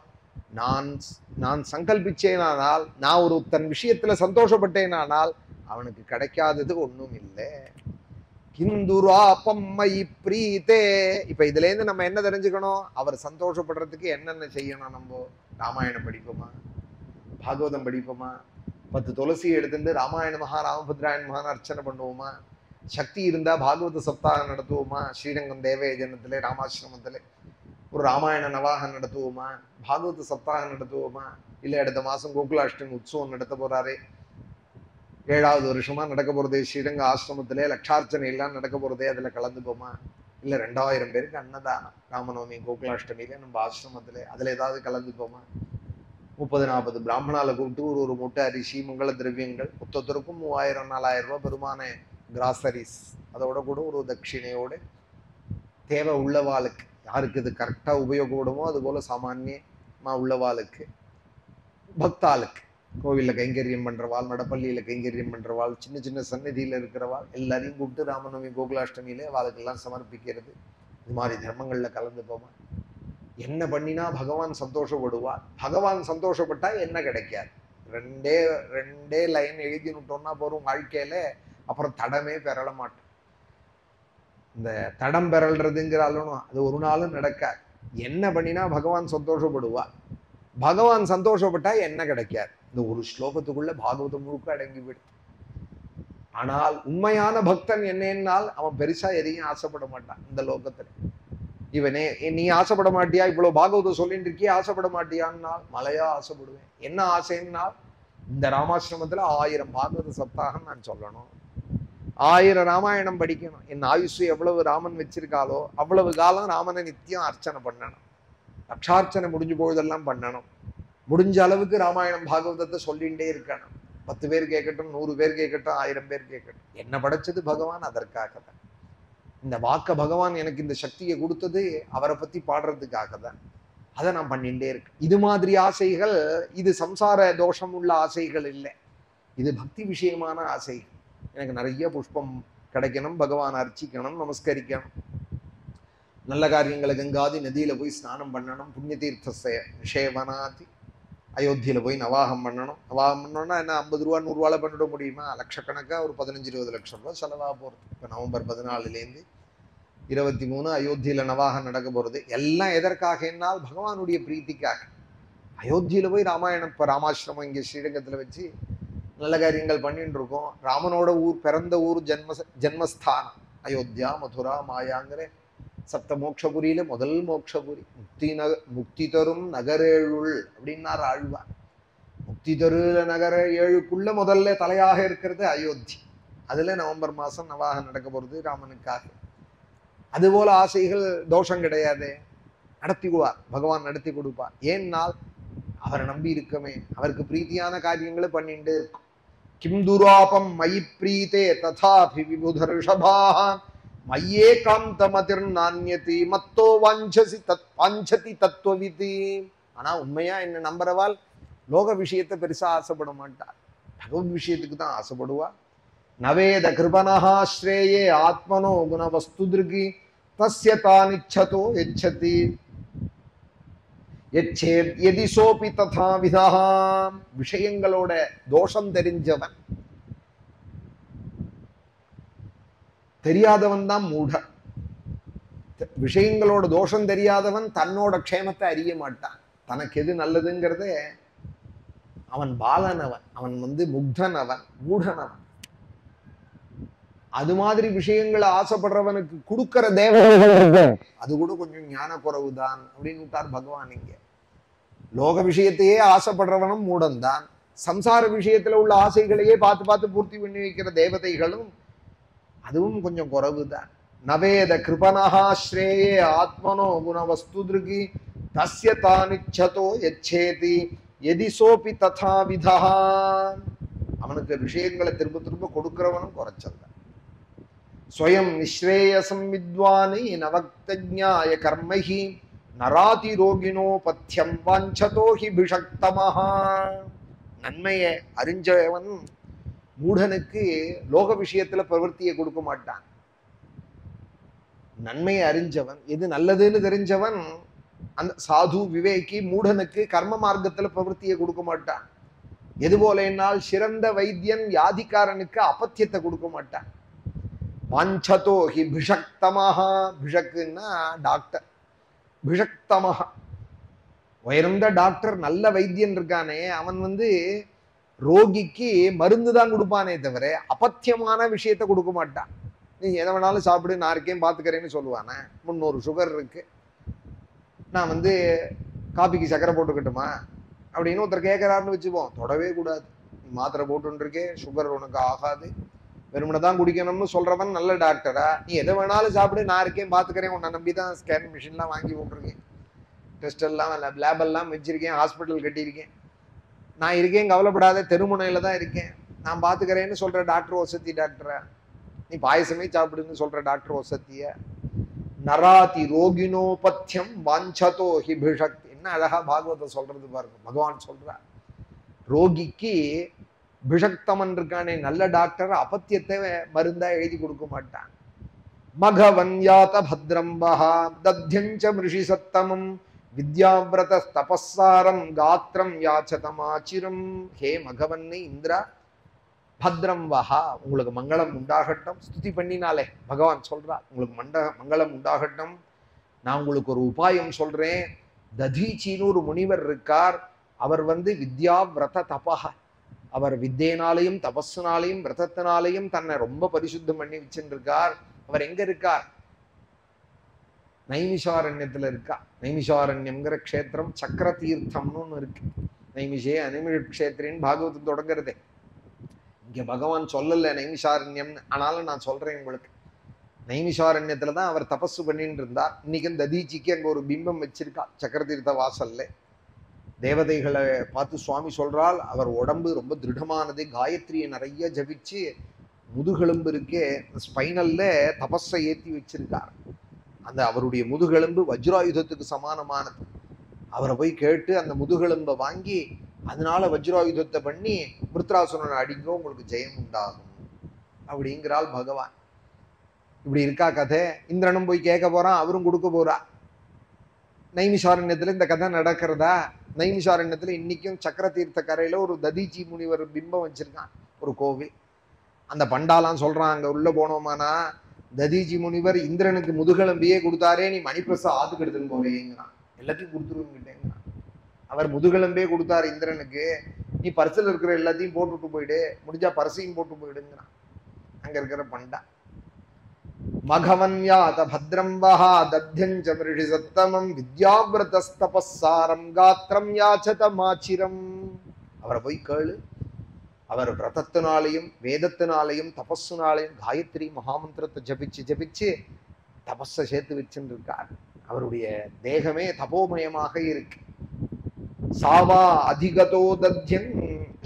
நான் சங்கல்பிச்சேனானால், நான் ஒரு தன் விஷயத்துல சந்தோஷப்பட்டேனானால் அவனுக்கு கிடைக்காதது ஒண்ணும் இல்லை. கிந்துராபம் மயி பிரீதே. இப்ப இதுல இருந்து நம்ம என்ன தெரிஞ்சுக்கணும்? அவர் சந்தோஷப்படுறதுக்கு என்னென்ன செய்யணும்? நம்ம ராமாயணம் படிப்போமா, பாகவதம் படிப்போமா, 10 துளசி எடுத்துட்டு ராமாயண மகா ராமபத்ராயண மகா அர்ச்சனை பண்ணுவோமா, சக்தி இருந்தா பாகவத சப்தாகம் நடத்துவோமா, ஸ்ரீரங்கம் தேவயஜனத்திலே ராமாசிரமத்திலே ஒரு ராமாயண நவாகம் நடத்துவோமா, பாகவத சப்தாகம் நடத்துவோமா, இல்ல அடுத்த மாசம் கோகுலாஷ்டமி உற்சவம் நடத்த போறாரு, 7வது வருஷமா நடக்க போறதே ஸ்ரீரங்க ஆசிரமத்திலே லட்சார்ச்சனை எல்லாம் நடக்க போறதே, அதுல கலந்துப்போமா, இல்ல 2000 பேருக்கு அன்னதானம் ராமநவமி கோகுலாஷ்டமியில நம்ம ஆசிரமத்திலே அதுல ஏதாவது கலந்துப்போமா, 30-40 பிராமணால கூப்பிட்டு ஒரு மூட்டை அரிசி மங்கள திரவியங்கள் மொத்தத்திற்கும் 3000-4000 ரூபாய் பெருமான கிராசரிஸ், அதோட கூட ஒரு தட்சிணையோடு தேவை உள்ளவாளுக்கு, யாருக்கு இது கரெக்டா உபயோகப்படுமோ அது போல சாமானியமா உள்ளவாளுக்கு, பக்தாளுக்கு கோவில்ல கைங்கரியம் பண்றவாள், நடப்பள்ளியில கைங்கரியம் பண்றவாள், சின்ன சின்ன சந்நிதியில இருக்கிறவாள் எல்லாரையும் கூப்பிட்டு ராமநவமி கோகுலாஷ்டமியில அவளுக்கெல்லாம் சமர்ப்பிக்கிறது. இது மாதிரி தர்மங்கள்ல கலந்து போவான். என்ன பண்ணினா பகவான் சந்தோஷப்படுவார். பகவான் சந்தோஷப்பட்டா என்ன கிடைக்காது. ரெண்டே ரெண்டே லைன் எழுதினுட்டோம்னா போறோம் வாழ்க்கையில. அப்புறம் தடமே பெறல மாட்டோம். இந்த தடம் பெறல்றதுங்கிறாலும் அது ஒரு நாளும் நடக்காது. என்ன பண்ணினா பகவான் சந்தோஷப்படுவார். பகவான் சந்தோஷப்பட்டா என்ன கிடைக்காது. இந்த ஒரு ஸ்லோகத்துக்குள்ள பாகவதம் முழுக்க அடங்கி விடும். ஆனால் உண்மையான பக்தன் என்னன்னால் அவன் பெருசா எதையும் ஆசைப்பட மாட்டான் இந்த லோகத்துல. இவனே நீ ஆசைப்பட மாட்டியா, இவ்வளவு பாகவதம் சொல்லிட்டு இருக்கியே ஆசைப்பட மாட்டியான்னால் மலையா ஆசைப்படுவேன். என்ன ஆசைன்னால் இந்த ராமாசிரமத்துல 1000 பாகவத சப்தாகம் நான் சொல்லணும், 1000 ராமாயணம் படிக்கணும். என் ஆயுசு எவ்வளவு ராமன் வச்சிருக்காளோ அவ்வளவு காலம் ராமனை நித்தியம் அர்ச்சனை பண்ணணும். லட்சார்ச்சனை முடிஞ்ச பொழுதெல்லாம் பண்ணணும். முடிஞ்ச அளவுக்கு ராமாயணம் பாகவதத்தை சொல்லிகிட்டே இருக்கணும். 10 பேர் கேட்கட்டும், 100 பேர் கேட்கட்டும், 1000 பேர் கேட்கட்டும். என்ன படைச்சது பகவான் அதற்காக தான். இந்த வாக்க பகவான் எனக்கு இந்த சக்தியை கொடுத்தது அவரை பத்தி பாடுறதுக்காக தான். அதை நான் பண்ணிட்டே இருக்கேன். இது மாதிரி ஆசைகள் இது சம்சார தோஷம் உள்ள ஆசைகள் இல்லை. இது பக்தி விஷயமான ஆசைகள். எனக்கு நிறைய புஷ்பம் கிடைக்கணும், பகவான் அர்ச்சிக்கணும், நமஸ்கரிக்கணும், நல்ல காரியங்களை கங்காதி நதியில போய் ஸ்நானம் பண்ணணும், புண்ணிய தீர்த்த நிஷேவனாதி, அயோத்தியில போய் நவாகம் பண்ணணும். நவாகம் பண்ணோம்னா என்ன 50 ரூபா 100 ரூபால பண்ணிட முடியுமா? லட்சக்கணக்கா ஒரு 15-20 லட்சம் ரூபாய் செலவாக போகிறது. இப்போ நவம்பர் 14லேருந்து 23 அயோத்தியில நவாகம் நடக்க போகிறது. எல்லாம் எதற்காக என்னால் பகவானுடைய பிரீத்திக்காக. அயோத்தியில போய் ராமாயணம், இப்போ ராமாசிரமம் இங்கே ஸ்ரீரங்கத்தில் வச்சு நல்ல காரியங்கள் பண்ணிட்டு இருக்கோம். ராமனோட ஊர், பிறந்த ஊர், ஜென்மஸ்தானம் அயோத்தியா, மதுரா, மாயாங்கிற 7 மோட்சபுரியில முதல் மோட்சபுரி. முக்தி தரும் நகரேழுள் அப்படின்னார் ஆழ்வார். முக்தி தரு நகர 7க்குள்ள முதல்ல தலையாக இருக்கிறது அயோத்தி. அதுல நவம்பர் மாசம் நவாகம் நடக்க போறது ராமனுக்காக. அதுபோல ஆசைகள் தோஷம் கிடையாது, நடத்திக்குவார் பகவான், நடத்தி கொடுப்பார். ஏன்னால் அவரை நம்பி இருக்கமே, அவருக்கு பிரீத்தியான காரியங்களை பண்ணிட்டு இருக்கும். கிம் துராபம் மயி பிரீத்தே ததாபி விபுத ரிஷபான் மையே காந்தமதிர் நான்யதி மத்தோ வாஞ்சதி தத்துவவிதி. ஆனா உண்மையா என்ன நம்புறவாள் லோக விஷயத்தை பெருசா ஆசைப்பட மாட்டார், பகவத் விஷயத்துக்கு தான் ஆசைப்படுவா. நவேத கிருபனஹா ஸ்ரேயே ஆத்மனோ குணவஸ்து திருகி தஸ்ய தானிச்சதோ யச்சதி யச்சேத் யதி சோபி ததா விதா. விஷயங்களோட தோஷம் தெரிஞ்சவன், தெரியாதவன் தான் மூடன். விஷயங்களோட தோஷம் தெரியாதவன் தன்னோட க்ஷேமத்தை அறிய மாட்டான். தனக்கு எது நல்லதுங்கிறத அவன் பாலனவன், அவன் முக்தனவன், மூடனவன். அது மாதிரி விஷயங்களை ஆசைப்படுறவனுக்கு கொடுக்கிற தேவதைகள் அது கூட கொஞ்சம் ஞான குறைவுதான் அப்படின்னு விட்டார் பகவான். இங்க லோக விஷயத்தையே ஆசைப்படுறவனும் மூடன் தான், சம்சார விஷயத்துல உள்ள ஆசைகளையே பார்த்து பார்த்து பூர்த்தி பண்ணி வைக்கிற தேவதைகளும் அதுவும் கொஞ்சம் குறைவுதான். நவேத கிருபனஹா ஸ்ரேயே ஆத்மனோ குணவஸ்து திருகி தஸ்ய தானிச்சதோ யச்சேதி யதி சோபி ததா விதா. அவனுக்கு விஷயங்களை திரும்ப திரும்ப கொடுக்கிறவனும் குறைச்சல்தான். ஸ்வயம் நிஸ்ரேயசம் வித்வானி நவக்தஜ்ஞாய கர்மஹி நராதி ரோகினோ பத்யம் வாஞ்சதோ ஹி பிஷக்தமஹா. நன்மையை அறிஞ்சவன் மூடனுக்கு லோக விஷயத்துல பிரவர்த்தியை கொடுக்க மாட்டான். நன்மையை அறிஞ்சவன், எது நல்லதுன்னு தெரிஞ்சவன், அந்த சாது விவேகி மூடனுக்கு கர்ம மார்க்கத்துல பிரவர்த்தியை கொடுக்க மாட்டான். எது போல என்னால் சிறந்த வைத்தியன் வியாதிக்காரனுக்கு அபத்தியத்தை கொடுக்க மாட்டான். வாஞ்சதோ ஹி பிஷக்தமஹா. பிஷக்குன்னா டாக்டர், பிஷக்தமஹா உயர்ந்த டாக்டர், நல்ல வைத்தியன் இருக்கானே அவன் ரோகிக்கு மருந்து தான் கொடுப்பானே தவிர அபத்தியமான விஷயத்த கொடுக்க மாட்டான். நீ எதை வேணாலும் சாப்பிடு, நான் இருக்கேன் பார்த்துக்கிறேன்னு சொல்லுவானே. 300 சுகர் இருக்கு, நான் காபிக்கு சக்கரை போட்டுக்கட்டுமா அப்படின்னு ஒருத்தர் கேட்கறாருன்னு வச்சுப்போம். தொடவே கூடாது. நீ மாத்திரை போட்டுருக்கே, சுகர் உனக்கு ஆகாது, வெறுமனை தான் குடிக்கணும்னு சொல்றவன் நல்ல டாக்டரா? நீ எதை வேணாலும் சாப்பிடு, நான் இருக்கேன் பார்த்துக்கிறேன், உன்னை நம்பி தான் ஸ்கேன் மிஷின்லாம் வாங்கி போட்டிருக்கேன், டெஸ்ட் எல்லாம் லேப் எல்லாம் வச்சிருக்கேன், ஹாஸ்பிட்டல் கட்டியிருக்கேன், நான் இருக்கேன் கவலைப்படாத, தெருமுனையில தான் இருக்கேன், நான் பார்த்துக்கிறேன்னு சொல்ற டாக்டர் ஒசத்தி டாக்டரா? நீ பாயசமே சாப்பிடுன்னு சொல்ற டாக்டர் ஒசத்திய? நராதி ரோகினோ பத்தியம் வாஞ்சதோ ஹி பிஷக்தி. என்ன அழகா பாகவத சொல்றது பாருங்க. பகவான் சொல்றார், ரோகிக்கு பிஷக்தமன் இருக்கானே நல்ல டாக்டர் அபத்தியத்தை மருந்தா எழுதி கொடுக்க மாட்டான். மகவன் யாத பத்ரம்பஹா தத்யஞ்ச மிருஷி சத்தமம் வித்யாவிரத தபஸ்ஸாரம் காத்திரம் யாச்சதமாச்சிரம். ஹே மகவன் இந்திரா, பத்ரம் வஹா, உங்களுக்கு மங்களம் உண்டாகட்டும். ஸ்துதி பண்ணினாலே பகவான் சொல்றார், உங்களுக்கு மங்களம் உண்டாகட்டும். நான் உங்களுக்கு ஒரு உபாயம் சொல்றேன். ததீச்சின்னு ஒரு முனிவர் இருக்கார். அவர் வித்யாவிரத தபஹ, அவர் வித்தியினாலையும் தபஸ்னாலையும் விரதத்தினாலையும் தன்னை ரொம்ப பரிசுத்தம் பண்ணி வச்சுருக்கார். அவர் எங்க இருக்கார்? நைமிஷாரண்யத்துல இருக்கா. நைமிஷாரண்யம்ங்கிற க்ஷேத்திரம் சக்கர தீர்த்தம்னு ஒன்று இருக்கு. நைமிஷே அனிமிஷ க்ஷேத்திரின்னு பாகவதம் தொடங்குறதே. இங்க பகவான் சொல்லல நைமிஷாரண்யம்னு, ஆனாலும் நான் சொல்றேன் உங்களுக்கு. நைமிஷாரண்யத்துலதான் அவர் தபசு பண்ணிட்டு இருந்தார். இன்னைக்கு ததீச்சிக்கு அங்க ஒரு பிம்பம் வச்சிருக்கா சக்கர தீர்த்த வாசல்ல. தேவதைகளை பார்த்து சுவாமி சொல்றால், அவர் உடம்பு ரொம்ப திருடமானது, காயத்ரியை நிறைய ஜபிச்சு முதுகெலும்பு இருக்கே ஸ்பைனல்ல தபஸை ஏற்றி வச்சிருக்கார். அந்த அவருடைய முதுகெலும்பு வஜ்ராயுதத்துக்கு சமானமானது. அவரை போய் கேட்டு அந்த முதுகெலும்பை வாங்கி அதனால வஜ்ராயுதத்தை பண்ணி விருத்ராசுரனை அடிங்க, உங்களுக்கு ஜெயம் உண்டாகும் அப்படிங்கிறாள் பகவான். இப்படி இருக்கா கதை. இந்திரனும் போய் கேட்க போறான், அவரும் கொடுக்க போறா. நைமிஷாரண்யத்துல இந்த கதை நடக்கிறதா? நைமிஷாரண்யத்துல இன்னைக்கும் சக்கர தீர்த்த கரையில ஒரு ததீச்சி முனிவர் பிம்பம் வச்சிருக்கான், ஒரு கோவில். அந்த பண்டாலாம் சொல்றான், அங்க உள்ள போனோமானா ததீச்சி முனிவர் இந்திரனுக்கு முதுகெலும்பியே கொடுத்தாரே, நீ மணிப்பிரசா ஆத்துக்கு எடுத்துன்னு போறேங்கிறான். எல்லாத்தையும் கொடுத்துருவீங்கிட்டேங்கிறான். அவர் முதுகெலும்பே கொடுத்தாரு இந்திரனுக்கு, நீ பரிசில் இருக்கிற எல்லாத்தையும் போட்டுட்டு போயிடு, முடிஞ்சா பரிசையும் போட்டு போயிடுங்கிறான் அங்க இருக்கிற பண்டா. மகவன்யாத பத்ரம்பஹா தத்யஞ்ச மிருஷி சத்தமம் வித்யாவிரதஸ்தபஸ்ஸாரம் காத்திரம் யாச்சதமாச்சிரம். அவரை போய் கேளு. அவர் விரதத்தினாலையும் வேதத்தினாலையும் தபஸுனாலையும் காயத்ரி மகாமந்திரத்தை ஜபிச்சு ஜபிச்சு தபஸை சேர்த்து வச்சுட்டு இருக்கார். அவருடைய தேகமே தபோமயமாக இருக்கு. சாவா அதிகதோ தத்யன்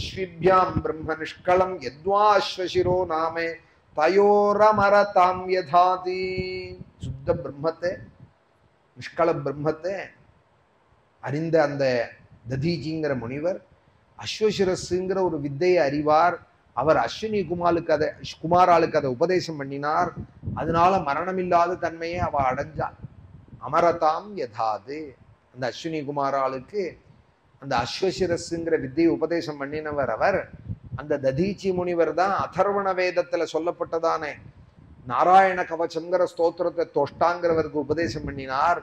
ஸ்ரீபியாம் பிரம்ம நிஷ்கலம் யத்வாஸ்வசிரோ நாமே தயோரமரதாம் யதாதி. சுத்த பிரம்மத்தை, நிஷ்கல பிரம்மத்தை அறிந்த அந்த ததீஜிங்கிற முனிவர் அஸ்வசிரஸுங்கிற ஒரு வித்தையை அறிவார். அவர் அஸ்வினி குமாராளுக்கு அதை உபதேசம் பண்ணினார். அதனால மரணமில்லாத தன்மையை அவ அடைஞ்சாள். அமரதாம் யதாது. அந்த அஸ்வினி குமாராளுக்கு அந்த அஸ்வசிரஸுங்கிற வித்தையை உபதேசம் பண்ணினவர் அவர். அந்த ததீச்சி முனிவர் தான் அதர்வண வேதத்துல சொல்லப்பட்டதானே நாராயண கவசம்ங்கிற ஸ்தோத்திரத்தை தொஷ்டாங்கிறவருக்கு உபதேசம் பண்ணினார்.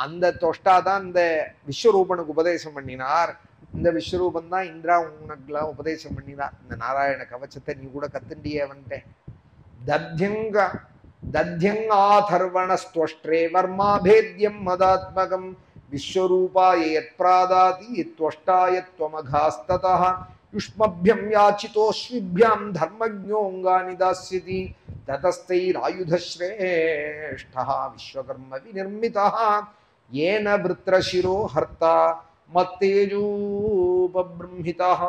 அந்த தொஷ்டா தான் இந்த விஸ்வரூபனுக்கு உபதேசம் பண்ணினார். இந்த விஸ்வரூபம் தான் இந்திரா உனக்குலாம் உபதேசம் பண்ணினார். இந்த நாராயண கவசத்தை நீ கூட கத்துண்டியே வந்துட்டேன். தத்யங்காதர்வணஸ்துவஷ்ட்ரே வர்மாபேத்யம் மதாத்மகம் விஸ்வரூபாய யத் பிராதாதி த்வஷ்டாய த்வமகாஸ்ததஹ யுஷ்மப்யம் யாச்சிதோஸ்விப்யம் தர்மஜ்ஞோங்கானி தாஸ்யதி ததஸ்தைராயுதஸ்ரேஷ்டஹ விஸ்வகர்ம விநிர்மிதஹ ஏன விருத்ரசிரோ ஹர்த்தா மத்தேஜூபப்ரம்ஹிதஹ.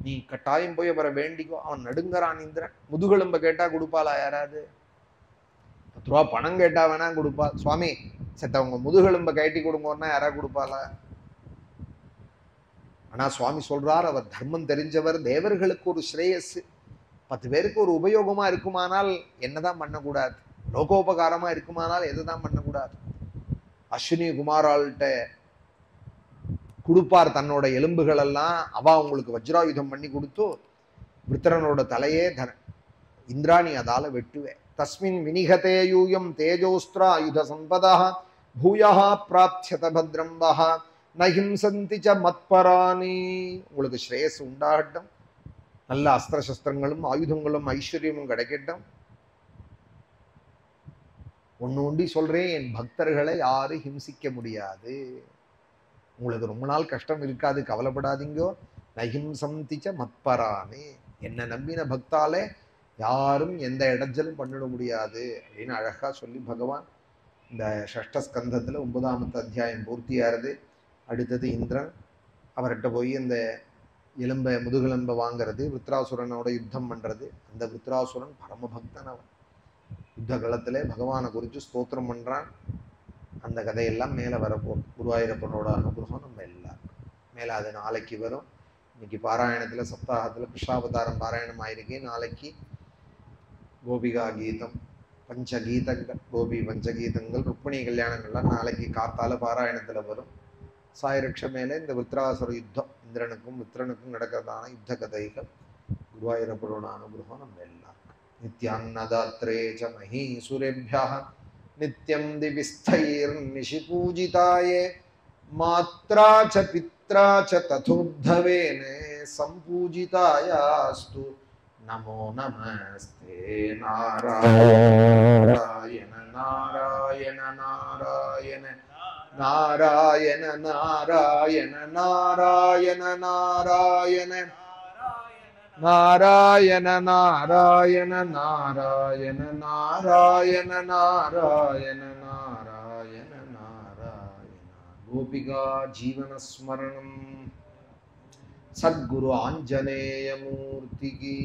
நீ கட்டாயம் போய் அவரை வேண்டிக்கோ. அவன் நடுங்கறான் இந்திரன். முதுகெலும்ப கேட்டா கொடுப்பாளா யாராவது? 10 ரூபா பணம் கேட்டா வேணா கொடுப்பா. சுவாமி செத்தவங்க முதுகெலும்ப கட்டி கொடுங்கன்னா யாரா கொடுப்பாளா? ஆனா சுவாமி சொல்றார், அவர் தர்மம் தெரிஞ்சவர், தேவர்களுக்கு ஒரு ஸ்ரேயஸ், 10 பேருக்கு ஒரு உபயோகமா இருக்குமானால் என்னதான் பண்ணக்கூடாது? லோகோபகாரமா இருக்குமானால் எதுதான் பண்ணக்கூடாது? அஸ்வினி குமாராள்கிட்ட கொடுப்பார் தன்னோட எலும்புகள் எல்லாம். அவ உங்களுக்கு வஜ்ராயுதம் பண்ணி கொடுத்து விருத்திரனோட தலையே இந்திராணி அதால வெட்டுவே. தஸ்மின் வினிகதே யூயம் தேஜோஸ்திரா ஆயுத சம்பதா பூயா பிராப்தியத பத்ரம்பஹ நஹிம்சந்தி ச மத்பராணி. உங்களுக்கு ஸ்ரேயஸ் உண்டாகட்டும், நல்ல அஸ்திர சஸ்திரங்களும் ஆயுதங்களும் ஐஸ்வர்யமும் கிடைக்கட்டும். ஒன்னு ஒண்டி சொல்றேன், என் பக்தர்களை யாரும் ஹிம்சிக்க முடியாது. உங்களுக்கு ரொம்ப நாள் கஷ்டம் இருக்காது, கவலைப்படாதீங்கோ. நஹிம்சந்தி ச மத்பராணி. என்னை நம்பின பக்தாலே யாரும் எந்த இடைஞ்சலும் பண்ணிட முடியாது அப்படின்னு அழகா சொல்லி பகவான் இந்த ஷஷ்டஸ்கந்தத்துல 9வது அத்தியாயம் பூர்த்தியாருது. அடுத்தது இந்திரன் அவர்கிட்ட போய் இந்த முதுகெலும்பை வாங்கிறது, விருத்ராசுரனோட யுத்தம் பண்றது. அந்த விருத்ராசுரன் பரமபக்தன். அவன் யுத்த காலத்திலே பகவானை குறித்து ஸ்தோத்திரம் பண்றான். அந்த கதையெல்லாம் மேல வரப்போகுது. குருவாயூரப்பனோட அனுகிரகம் நம்ம எல்லாருக்கும். மேலே அது நாளைக்கு வரும். இன்னைக்கு பாராயணத்தில் சப்தாகத்தில் கிருஷ்ணாவதாரம் பாராயணம் ஆயிருக்கு. நாளைக்கு கோபிகா கீதம், பஞ்சகீதங்கள், கோபி பஞ்சகீதங்கள், ருக்மிணி கல்யாணங்கள்லாம் நாளைக்கு காத்தால பாராயணத்தில் வரும். சாயரக்ஷ மேலே இந்த விருத்ராசுர யுத்தம், இந்திரனுக்கும் வித்ரனுக்கும் நடக்கிறதான யுத்த கதைகள், குருவாயூரப்பரோட அனுகிரகம் நம்ம எல்லாருக்கும். நித்யான்னதாத்ரே ச மஹீசுரேभ्यः நித்யம் திவிஸ்தைர் நிஷி பூஜிதாயே மாத்ரா ச பித்ரா ச ததோத்தவேனே சம்பூஜிதாயாஸ்து நமோ நமஸ்தே. நாராயண நாராயண நாராயண நாராயண நாராயண நாராயண நாராயண நாராயண நாராயண நாராயண நாராயண நாராயண நாராயண நாராயண. கோபிகா ஜீவனஸ்மரணம். சத்குரு ஆஞ்சநேய மூர்த்திக்கு.